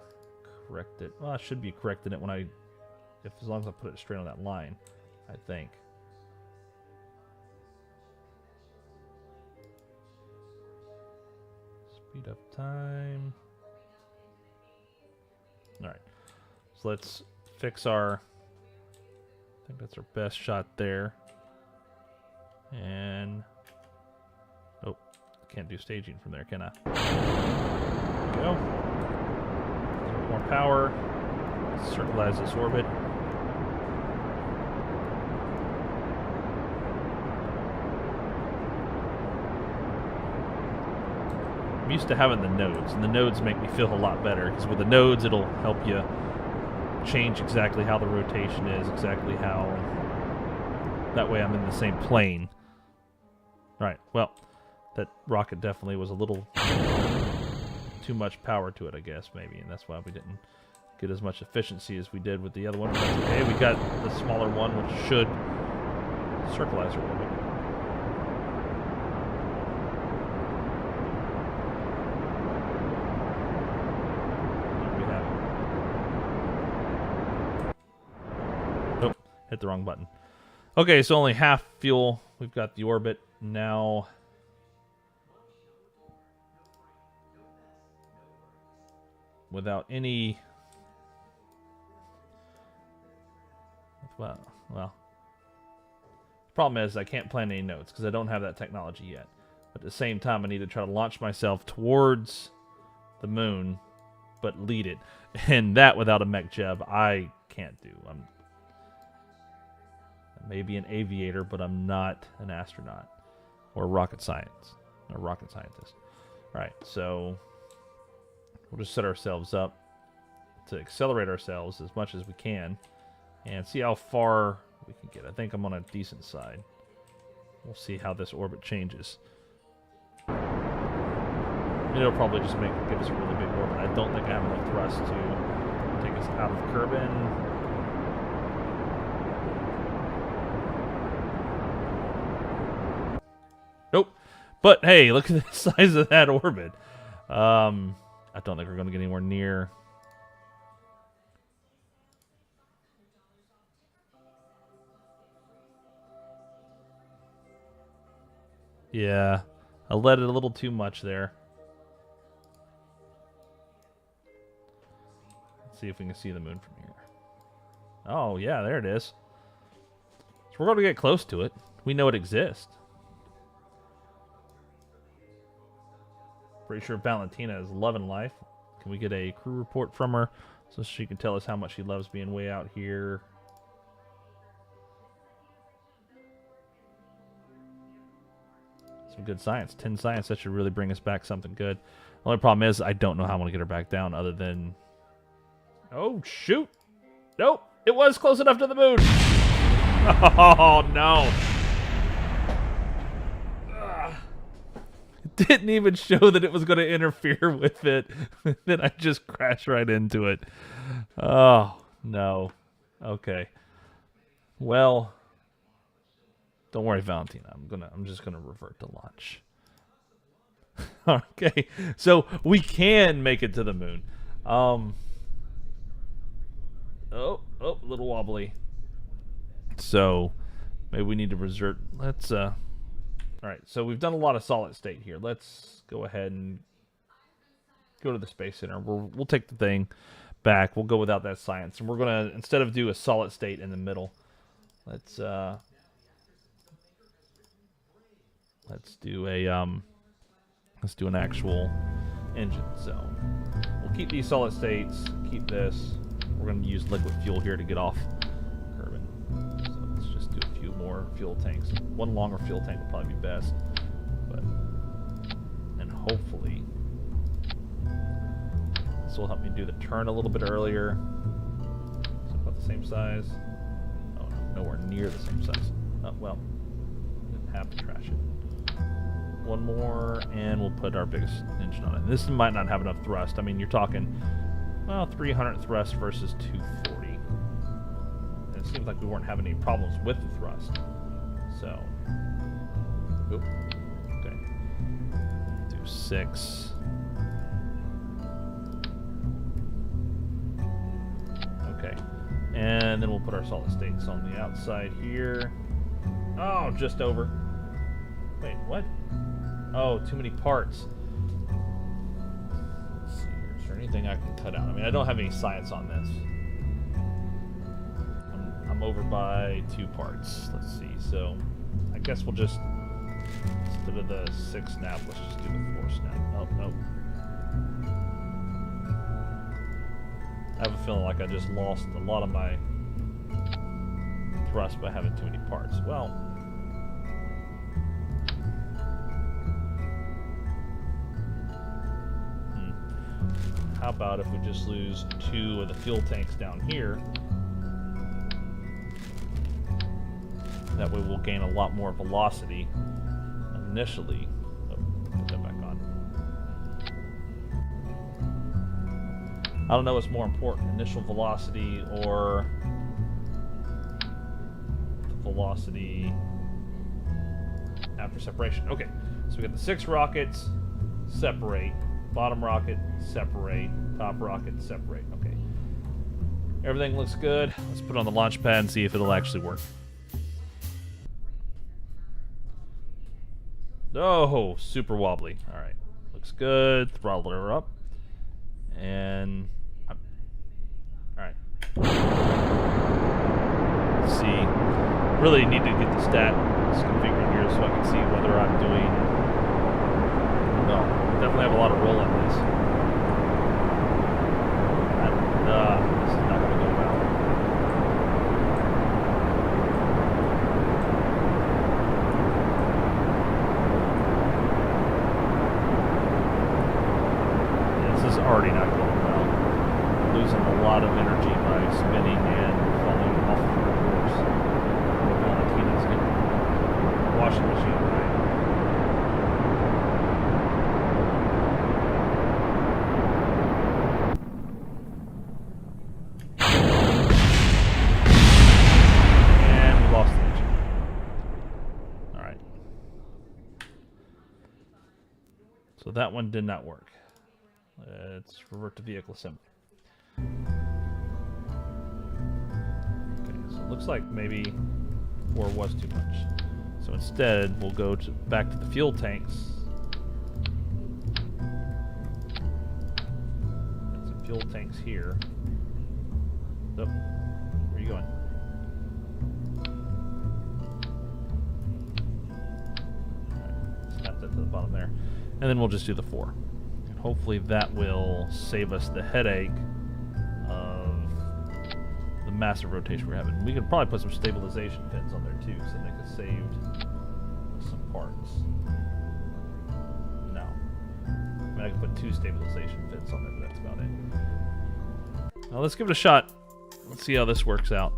correct it. Well, I should be correcting it when as long as I put it straight on that line, I think. Speed up time. Alright. So let's fix our... I think that's our best shot there. And... Oh, can't do staging from there, can I? There we go. A little more power. Circleize this orbit. I'm used to having the nodes, and the nodes make me feel a lot better, because with the nodes it'll help you change exactly how the rotation is, exactly how... That way I'm in the same plane. Alright, well, that rocket definitely was a little too much power to it, I guess, maybe, and that's why we didn't get as much efficiency as we did with the other one. But that's okay. We got the smaller one, which should circleize our orbit. Hit the wrong button. Okay, so only half fuel. We've got the orbit now. Without any... Well, the problem is I can't plan any notes because I don't have that technology yet. But at the same time, I need to try to launch myself towards the moon, but lead it. And that without a mech jeb, I can't do. I'm maybe an aviator, but I'm not an astronaut or rocket scientist. All right, so we'll just set ourselves up to accelerate ourselves as much as we can and see how far we can get. I think I'm on a decent side. We'll see how this orbit changes. It'll probably just give us a really big orbit. I don't think I have enough thrust to take us out of Kerbin. Nope. But hey, look at the size of that orbit. I don't think we're going to get anywhere near. Yeah, I let it a little too much there. Let's see if we can see the moon from here. Oh, yeah, there it is. So we're going to get close to it. We know it exists. Pretty sure Valentina is loving life. Can we get a crew report from her so she can tell us how much she loves being way out here? Some good science. 10 science. That should really bring us back something good. The only problem is I don't know how I'm going to get her back down other than... Oh, shoot. Nope. It was close enough to the moon. Oh, no. Didn't even show that it was going to interfere with it. Then I just crashed right into it. Oh, no. Okay. Well, don't worry, Valentina. I'm just gonna revert to launch. Okay. So we can make it to the moon. Oh, a little wobbly. So maybe we need to reserve. Let's all right, so we've done a lot of solid state here. Let's go ahead and go to the Space Center. We'll take the thing back. We'll go without that science. And we're going to, instead of do a solid state in the middle, let's do an actual engine. So we'll keep these solid states, keep this. We're going to use liquid fuel here to get off Kerbin. So let's just do a few more fuel tanks. One longer fuel tank would probably be best. And hopefully this will help me do the turn a little bit earlier. Is it about the same size? Oh, no, nowhere near the same size. Oh, well, didn't have to trash it. One more, and we'll put our biggest engine on it. This might not have enough thrust. I mean, you're talking, well, 300 thrust versus 240. And it seems like we weren't having any problems with the thrust. So, oop, okay. Do 6. Okay, and then we'll put our solid states on the outside here. Oh, just over. Wait, what? Oh, too many parts. Let's see here. Is there anything I can cut out? I mean, I don't have any science on this. I'm over by 2 parts. Let's see. So, I guess we'll just, instead of the 6 snap, let's just do the 4 snap. Oh, no. I have a feeling like I just lost a lot of my thrust by having too many parts. Well, how about if we just lose 2 of the fuel tanks down here? That way we'll gain a lot more velocity initially. Oh, Put that back on. I don't know what's more important, initial velocity or the velocity after separation. Okay, so we got the 6 rockets, separate. Bottom rocket, separate. Top rocket, separate. Okay. Everything looks good. Let's put it on the launch pad and see if it'll actually work. Oh, super wobbly. All right. Looks good. Throttle her up. And... all right. Let's see. Really need to get the stats configured here so I can see whether I'm doing... no. Definitely have a lot of roll on this. This is not going to go well. This is already not going well. Losing a lot of energy by spinning and falling off of the course. Valentina's getting washing machine right. So that one did not work. Let's revert to vehicle assembly. Okay, so it looks like maybe 4 was too much. So instead, we'll go back to the fuel tanks. Got some fuel tanks here. Oh, where are you going? Alright, snap that to the bottom there. And then we'll just do the 4. And hopefully that will save us the headache of the massive rotation we're having. We could probably put some stabilization fins on there too, so they could save some parts. No. I mean, I could put 2 stabilization fins on there, but that's about it. Now let's give it a shot. Let's see how this works out.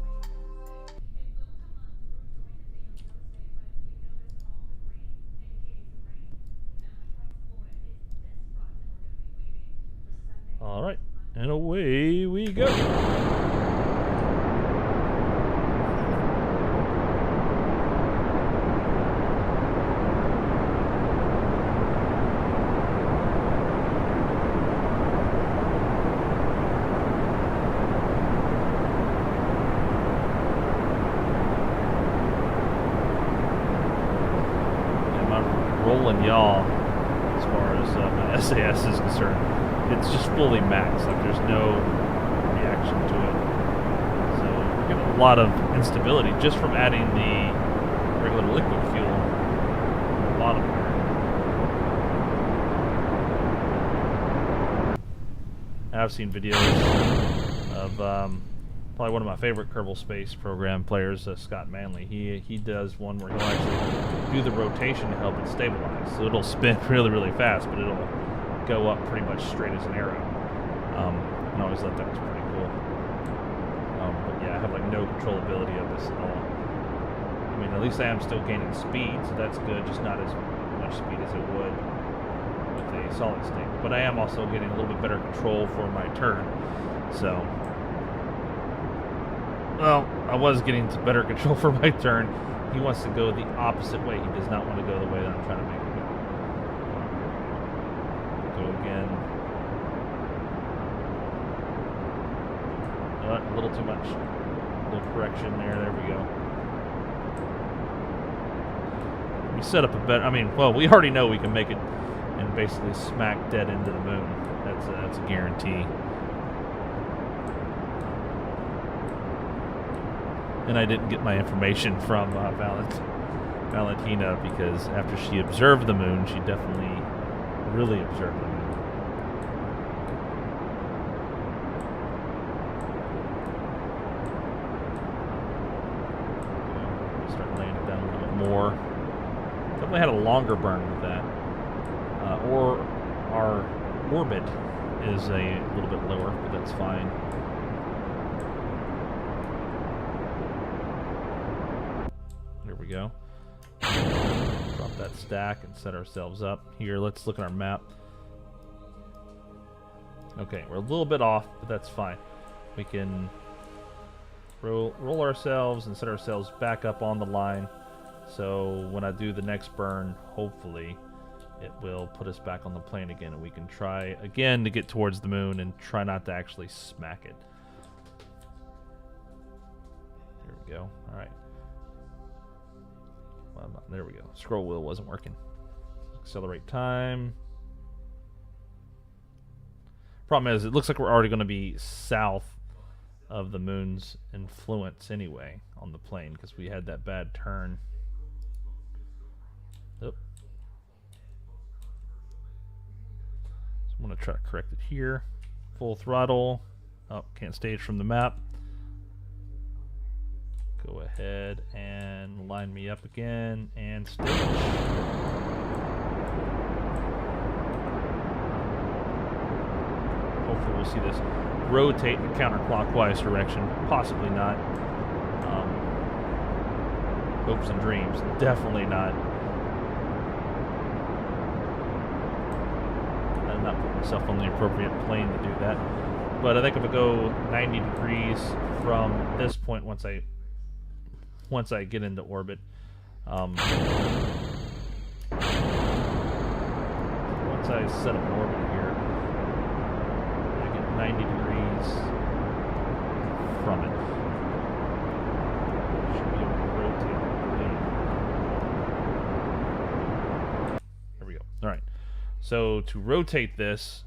All right, and away we go. And my rolling yaw, as far as my SAS is concerned, it's just fully maxed, like there's no reaction to it. So we're getting a lot of instability just from adding the regular liquid fuel at the bottom here. I've seen videos of probably one of my favorite Kerbal Space Program players, Scott Manley. He does one where he'll actually do the rotation to help it stabilize. So it'll spin really, really fast, but it'll go up pretty much straight as an arrow. And I always thought that was pretty cool. But yeah, I have like no controllability of this at all. I mean, at least I am still gaining speed, so that's good, just not as much speed as it would with a solid state. But I am also getting a little bit better control for my turn. So, well, I was getting better control for my turn. He wants to go the opposite way. He does not want to go the way that I'm trying to make him go. Again. A little too much. A little correction there. There we go. We set up a better... I mean, well, we already know we can make it and basically smack dead into the moon. That's a guarantee. And I didn't get my information from Valentina because after she observed the moon, she definitely really observed the moon. Start laying it down a little bit more. Definitely had a longer burn with that. Or our orbit is a little bit lower, but that's fine. There we go. Drop that stack and set ourselves up here. Let's look at our map. Okay, we're a little bit off, but that's fine. We can roll ourselves and set ourselves back up on the line. So when I do the next burn, hopefully it will put us back on the plane again, and we can try again to get towards the moon and try not to actually smack it. Here we go. All right. Well, there we go. Scroll wheel wasn't working. Accelerate time. Problem is, it looks like we're already going to be south of the moon's influence anyway on the plane because we had that bad turn. Oop. So I'm going to try to correct it here. Full throttle. Oh, can't stage from the map. Go ahead and line me up again and stage. Hopefully we'll see this rotate in a counterclockwise direction. Possibly not. Hopes and dreams. Definitely not. I'm not putting myself on the appropriate plane to do that. But I think if I go 90 degrees from this point, once I get into orbit, once I set up an orbit here, I get 90 degrees from it. Should be able to rotate the plane. There we go. All right. So to rotate this,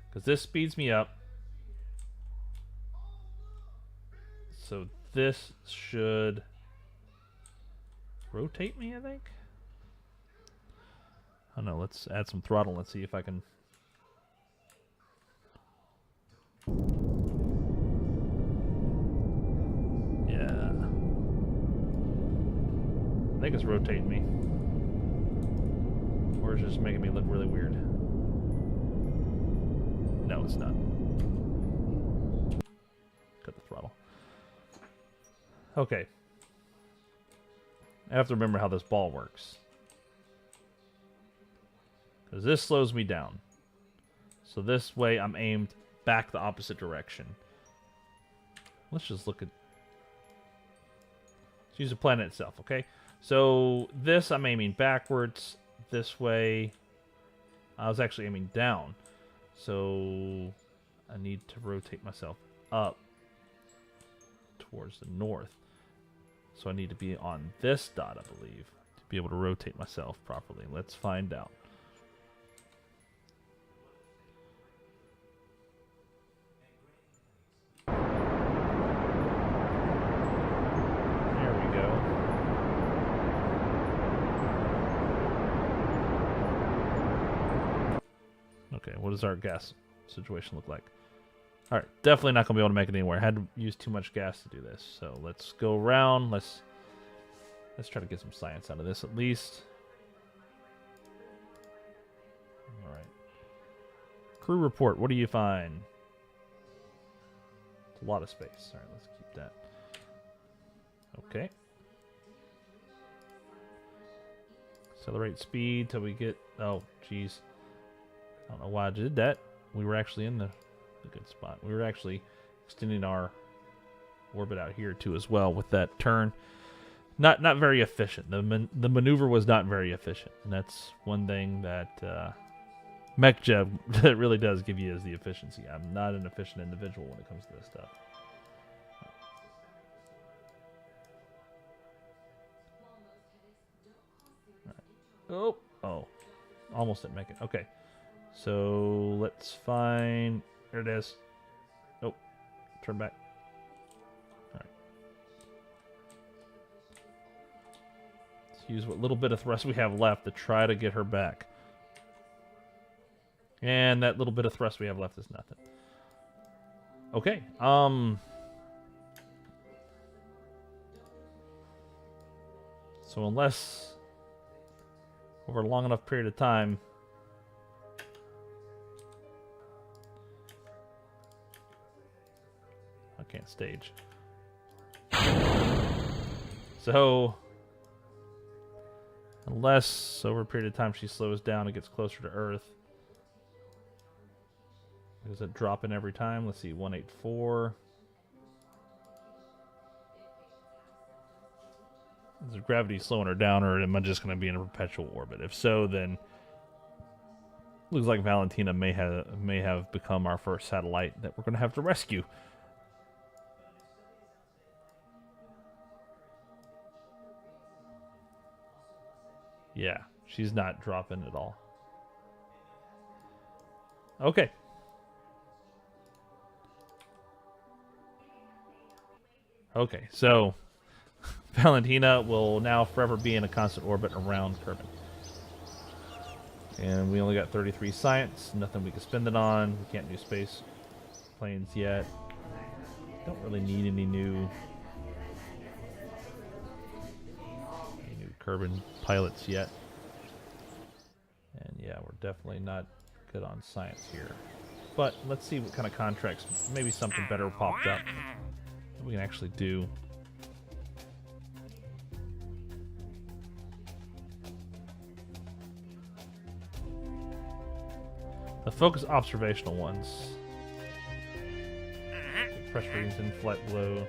because this speeds me up, so this should rotate me, I think. I don't know, let's add some throttle. Let's see if I can. Yeah. I think it's rotating me. Or it's just making me look really weird. No, it's not. Cut the throttle. Okay. I have to remember how this ball works. Because this slows me down. So this way I'm aimed back the opposite direction. Let's just look at... Let's use the planet itself, okay? So this I'm aiming backwards. This way I was actually aiming down. So I need to rotate myself up towards the north. So I need to be on this dot, I believe, to be able to rotate myself properly. Let's find out. There we go. Okay, what does our gas situation look like? Alright, definitely not going to be able to make it anywhere. I had to use too much gas to do this. So let's go around. Let's try to get some science out of this at least. Alright. Crew report, what do you find? It's a lot of space. Alright, let's keep that. Okay. Accelerate speed till we get... Oh, jeez. I don't know why I did that. We were actually in the good spot. We were actually extending our orbit out here too as well with that turn. Not very efficient. The maneuver was not very efficient, and that's one thing that MechJeb really does give you is the efficiency. I'm not an efficient individual when it comes to this stuff. All right. Oh, almost didn't make it. Okay, so let's find. There it is. Oh, turn back. All right. Let's use what little bit of thrust we have left to try to get her back. And that little bit of thrust we have left is nothing. Okay. So unless over a long enough period of time I can't stage. So Unless over a period of time she slows down and gets closer to Earth. Does it drop in every time? Let's see, 184. Is gravity slowing her down, or am I just going to be in a perpetual orbit? If so, then looks like Valentina may have become our first satellite that we're going to have to rescue. Yeah, she's not dropping at all. Okay. Okay, so Valentina will now forever be in a constant orbit around Kerbin. And we only got 33 science, nothing we can spend it on. We can't do space planes yet. Don't really need any new Kerbin pilots yet. And yeah, we're definitely not good on science here. But let's see what kind of contracts, maybe something better popped up that we can actually do. The focus observational ones. Pressure readings, in-flight blow,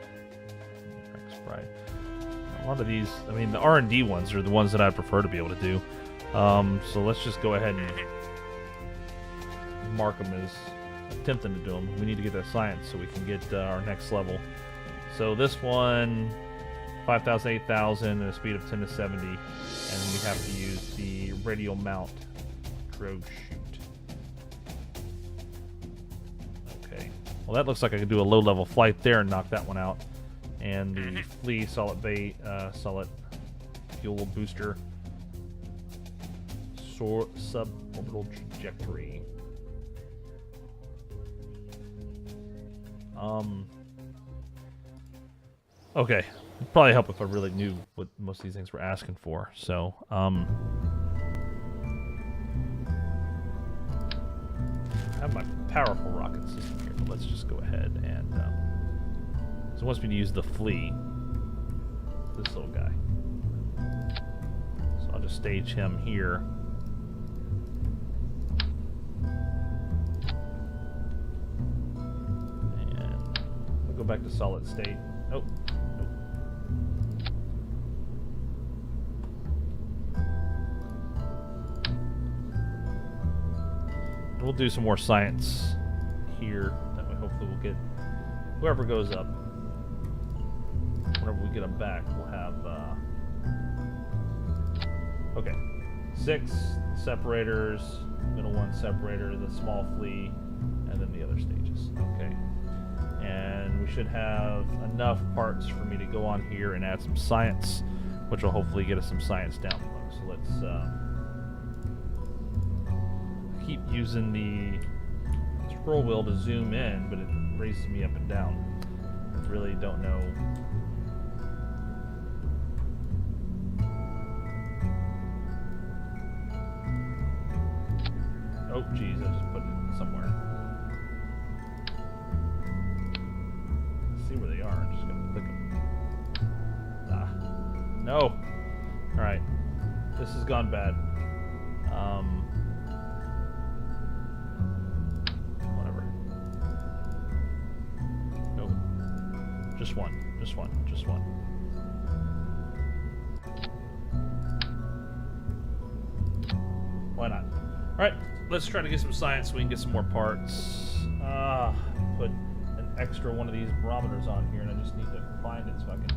sprite. A lot of these, I mean, the R&D ones are the ones that I prefer to be able to do. So let's just go ahead and mark them as attempting to do them. We need to get that science so we can get our next level. So this one, 5,000, 8,000, and a speed of 10 to 70. And we have to use the radial mount drogue chute. Okay. Well, that looks like I could do a low-level flight there and knock that one out. And the flea solid fuel booster suborbital trajectory. Okay, it'd probably help if I really knew what most of these things were asking for. So, I have my powerful rocket system here, but let's just go ahead and so it wants me to use the flea, this little guy. So I'll just stage him here. And we'll go back to solid state. Oh, nope. We'll do some more science here. That way hopefully we'll get whoever goes up. Whenever we get them back, we'll have okay, 6 separators, middle one separator, the small flea, and then the other stages. Okay, and we should have enough parts for me to go on here and add some science, which will hopefully get us some science down below. So let's keep using the scroll wheel to zoom in, but it raises me up and down. I really don't know. Oh, geez, I just put it somewhere. Let's see where they are. I'm just going to click them. Ah. No! Alright. This has gone bad. Whatever. Nope. Just one. Just one. Just one. Why not? Alright. Let's try to get some science so we can get some more parts. Put an extra one of these barometers on here, and I just need to find it so I can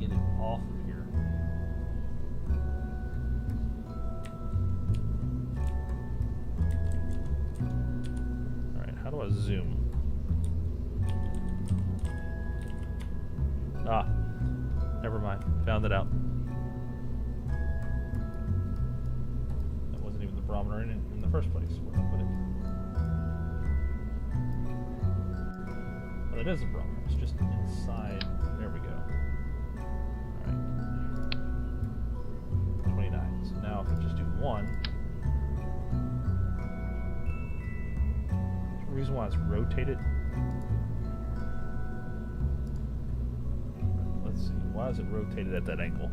get it off of here. Alright, how do I zoom? Never mind. Found it out. Barometer in the first place. Where did I put it? Well, it is a barometer. It's just inside. There we go. Alright. 29. So now if I just do 1. Is there a reason why it's rotated? Let's see. Why is it rotated at that angle?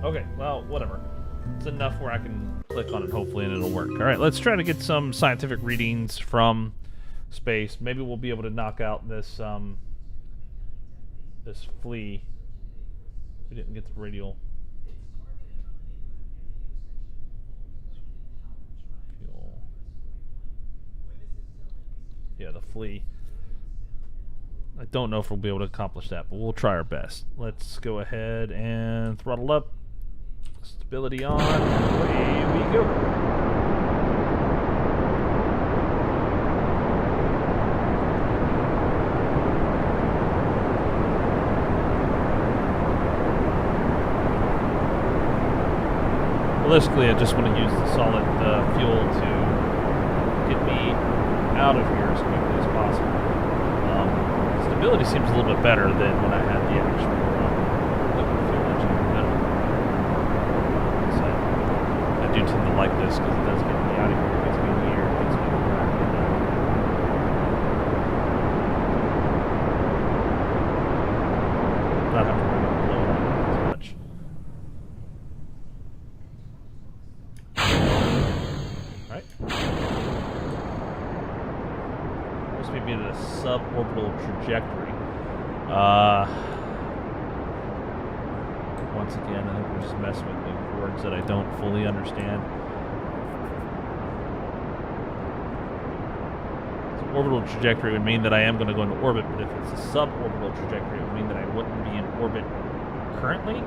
Okay, well, whatever. It's enough where I can click on it, hopefully, and it'll work. All right, let's try to get some scientific readings from space. Maybe we'll be able to knock out this this flea. We didn't get the radial. Fuel. Yeah, the flea. I don't know if we'll be able to accomplish that, but we'll try our best. Let's go ahead and throttle up. Stability on. Away we go. Realistically, I just want to use the solid fuel to get me out of here as quickly as possible. Stability seems a little bit better than when I had the actual liquid fuel engine in the middle. So I do tend to like this because it does get me out of here. It gets me in the air, it gets me back in there. Not having to run low on it too much. Alright. Supposed to be in a suborbital trajectory. Once again, I think we're just messing with words that I don't fully understand. So orbital trajectory would mean that I am going to go into orbit, but if it's a suborbital trajectory, it would mean that I wouldn't be in orbit currently.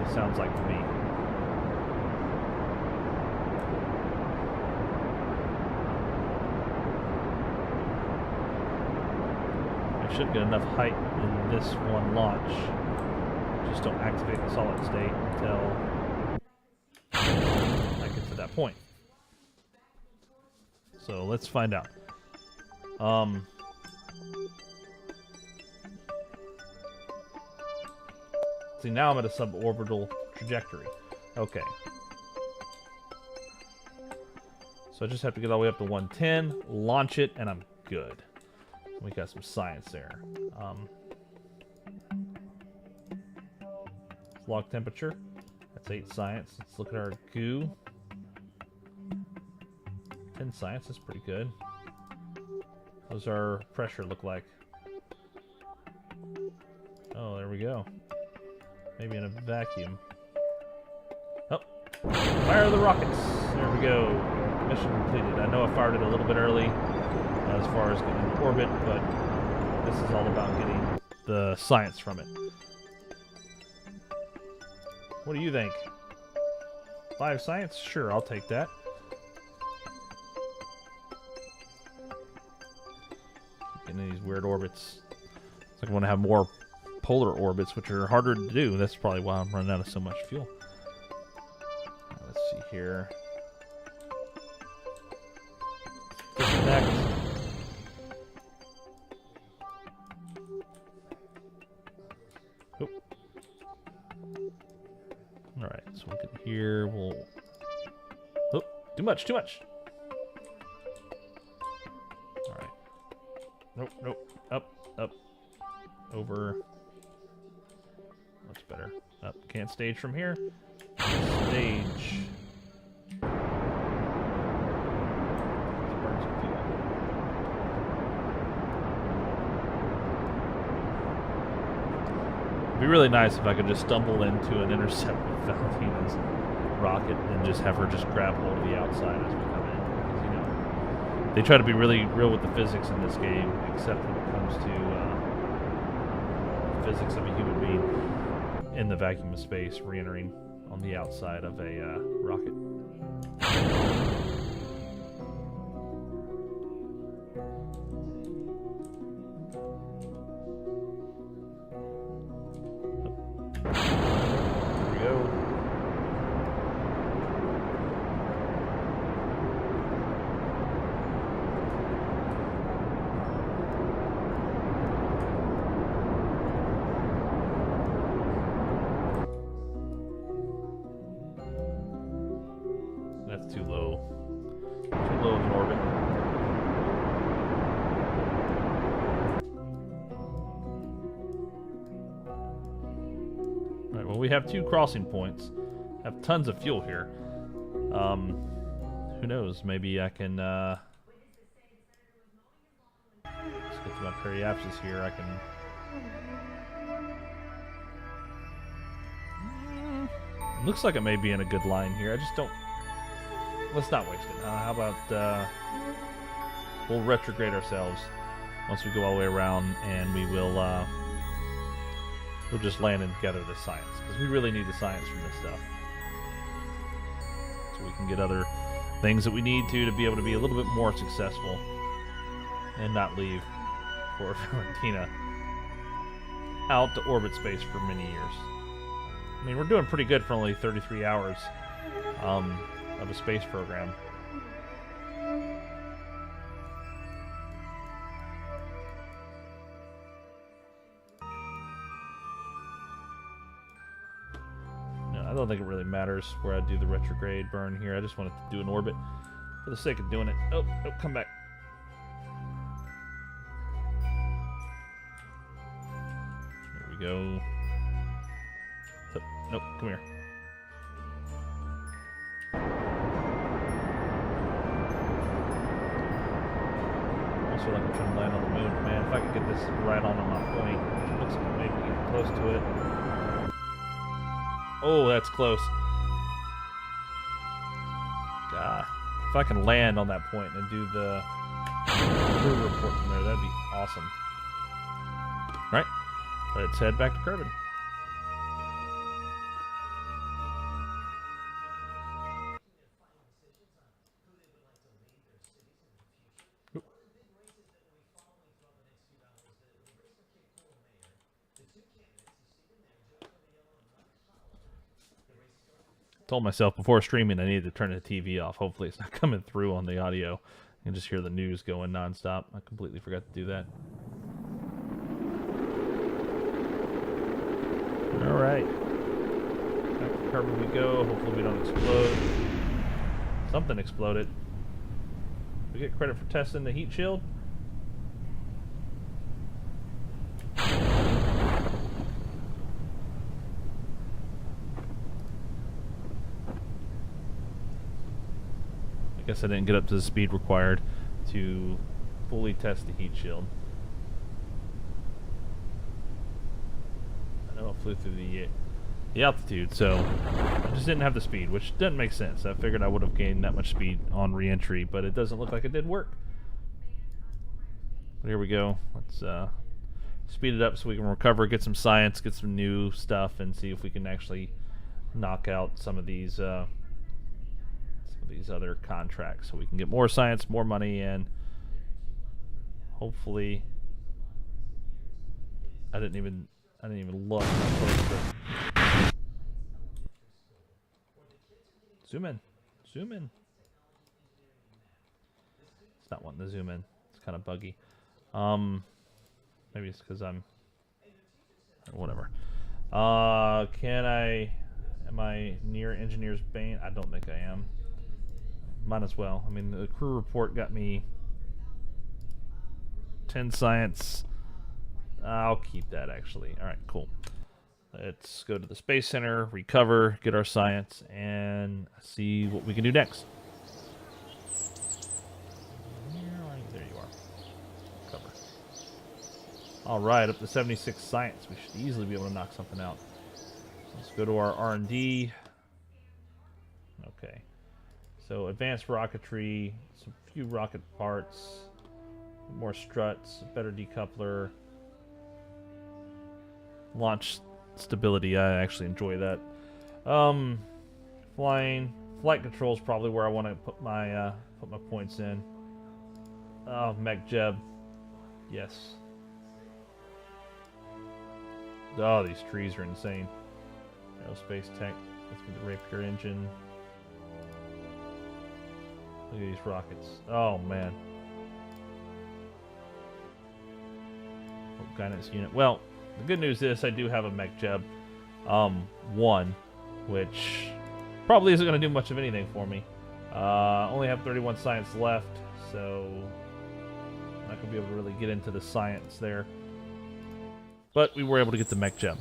It sounds like to me. I should get enough height in this one launch. Just don't activate the solid state until I get to that point. So let's find out. See, now I'm at a suborbital trajectory. Okay. So I just have to get all the way up to 110, launch it, and I'm good. We got some science there. Log temperature. That's 8 science. Let's look at our goo. 10 science. That's pretty good. How does our pressure look like? Oh, there we go. Maybe in a vacuum. Oh, fire the rockets. There we go. Mission completed. I know I fired it a little bit early as far as getting into orbit, but this is all about getting the science from it. What do you think? 5 science? Sure, I'll take that. Getting in these weird orbits. It's like I want to have more polar orbits, which are harder to do. That's probably why I'm running out of so much fuel. Let's see here. Disconnect. Alright, so we'll get here, we'll... Oh, too much, too much! Alright. Nope, nope. Up, up. Over. Much better. Up. Can't stage from here. Stage. Burn some fuel. It'd be really nice if I could just stumble into an intercept with Valentina's rocket and just have her just grab hold of the outside as we come in. Because, you know, they try to be really real with the physics in this game, except when it comes to physics of a human being in the vacuum of space re-entering on the outside of a rocket. That's too low. Too low of an orbit. Alright, well, we have 2 crossing points. Have tons of fuel here. Who knows? Maybe I can, let's get to my periapsis here. I can... looks like it may be in a good line here. I just don't... let's not waste it. How about, we'll retrograde ourselves once we go all the way around, and we will, we'll just land and gather the science, because we really need the science from this stuff. So we can get other things that we need to be able to be a little bit more successful and not leave for Valentina out to orbit space for many years. I mean, we're doing pretty good for only 33 hours of a space program. I don't think it really matters where I do the retrograde burn here. I just wanted to do an orbit for the sake of doing it. Oh, come back. Here we go. Oh, nope, come here. Also, like I'm trying to land on the moon. Man, if I could get this right on my point, it looks like I may be getting close to it. Oh, that's close. God. If I can land on that point and do the crew report from there, that'd be awesome. Right. Let's head back to Kerbin. Told myself before streaming I needed to turn the TV off. Hopefully it's not coming through on the audio. You can just hear the news going nonstop. I completely forgot to do that. Alright. Back to Kerbin we go. Hopefully we don't explode. Something exploded. We get credit for testing the heat shield? I guess I didn't get up to the speed required to fully test the heat shield. I know it flew through the altitude, so I just didn't have the speed, which doesn't make sense. I figured I would have gained that much speed on re-entry, but it doesn't look like it did work. But here we go. Let's speed it up so we can recover, get some science, get some new stuff, and see if we can actually knock out some of these other contracts, so we can get more science, more money, and hopefully I didn't even look. Zoom in. It's not wanting to zoom in. It's kind of buggy. Maybe it's because I'm whatever. Am I near Engineer's Bane? I don't think I am. Might as well. I mean, the crew report got me 10 science. I'll keep that, actually. Alright, cool. Let's go to the Space Center, recover, get our science, and see what we can do next. There you are. Cover. Alright, up to 76 science. We should easily be able to knock something out. Let's go to our R&D. Okay. So advanced rocketry, some few rocket parts, more struts, better decoupler, launch stability. I actually enjoy that. Flight control is probably where I want to put my points in. Oh, mech jeb, yes. Oh, these trees are insane. Aerospace tech. Let's get the Rapier engine. Look at these rockets. Oh, man. Oh, guidance unit. Well, the good news is I do have a mech jeb 1, which probably isn't going to do much of anything for me. Only have 31 science left, so I'm not going to be able to really get into the science there. But we were able to get the mech jeb.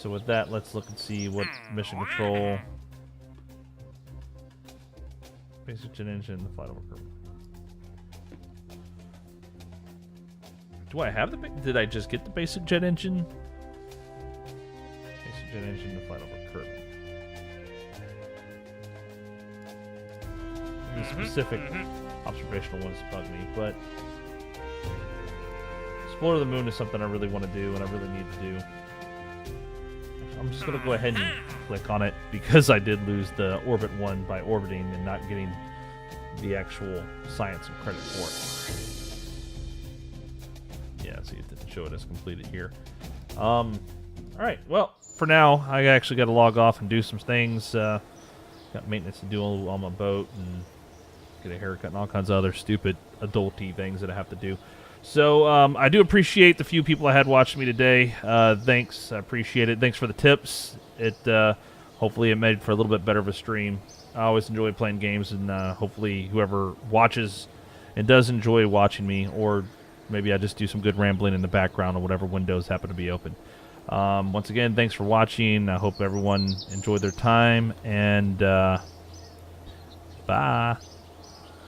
So with that, let's look and see what mission control. Basic jet engine, the flight over Kerbal. Do I have the? Did I just get the basic jet engine? Basic jet engine, the flight over Kerbal. The specific observational ones bug me, but explore the moon is something I really want to do and I really need to do. I'm just going to go ahead and click on it because I did lose the orbit one by orbiting and not getting the actual science and credit for it. Yeah, see, it didn't show it as completed here. Alright, well, for now, I actually got to log off and do some things. Got maintenance to do on my boat and get a haircut and all kinds of other stupid adulty things that I have to do. So I do appreciate the few people I had watching me today. Thanks, I appreciate it. Thanks for the tips. Hopefully it made for a little bit better of a stream. I always enjoy playing games, and hopefully whoever watches and does enjoy watching me, or maybe I just do some good rambling in the background or whatever windows happen to be open. Once again, thanks for watching. I hope everyone enjoyed their time, and bye.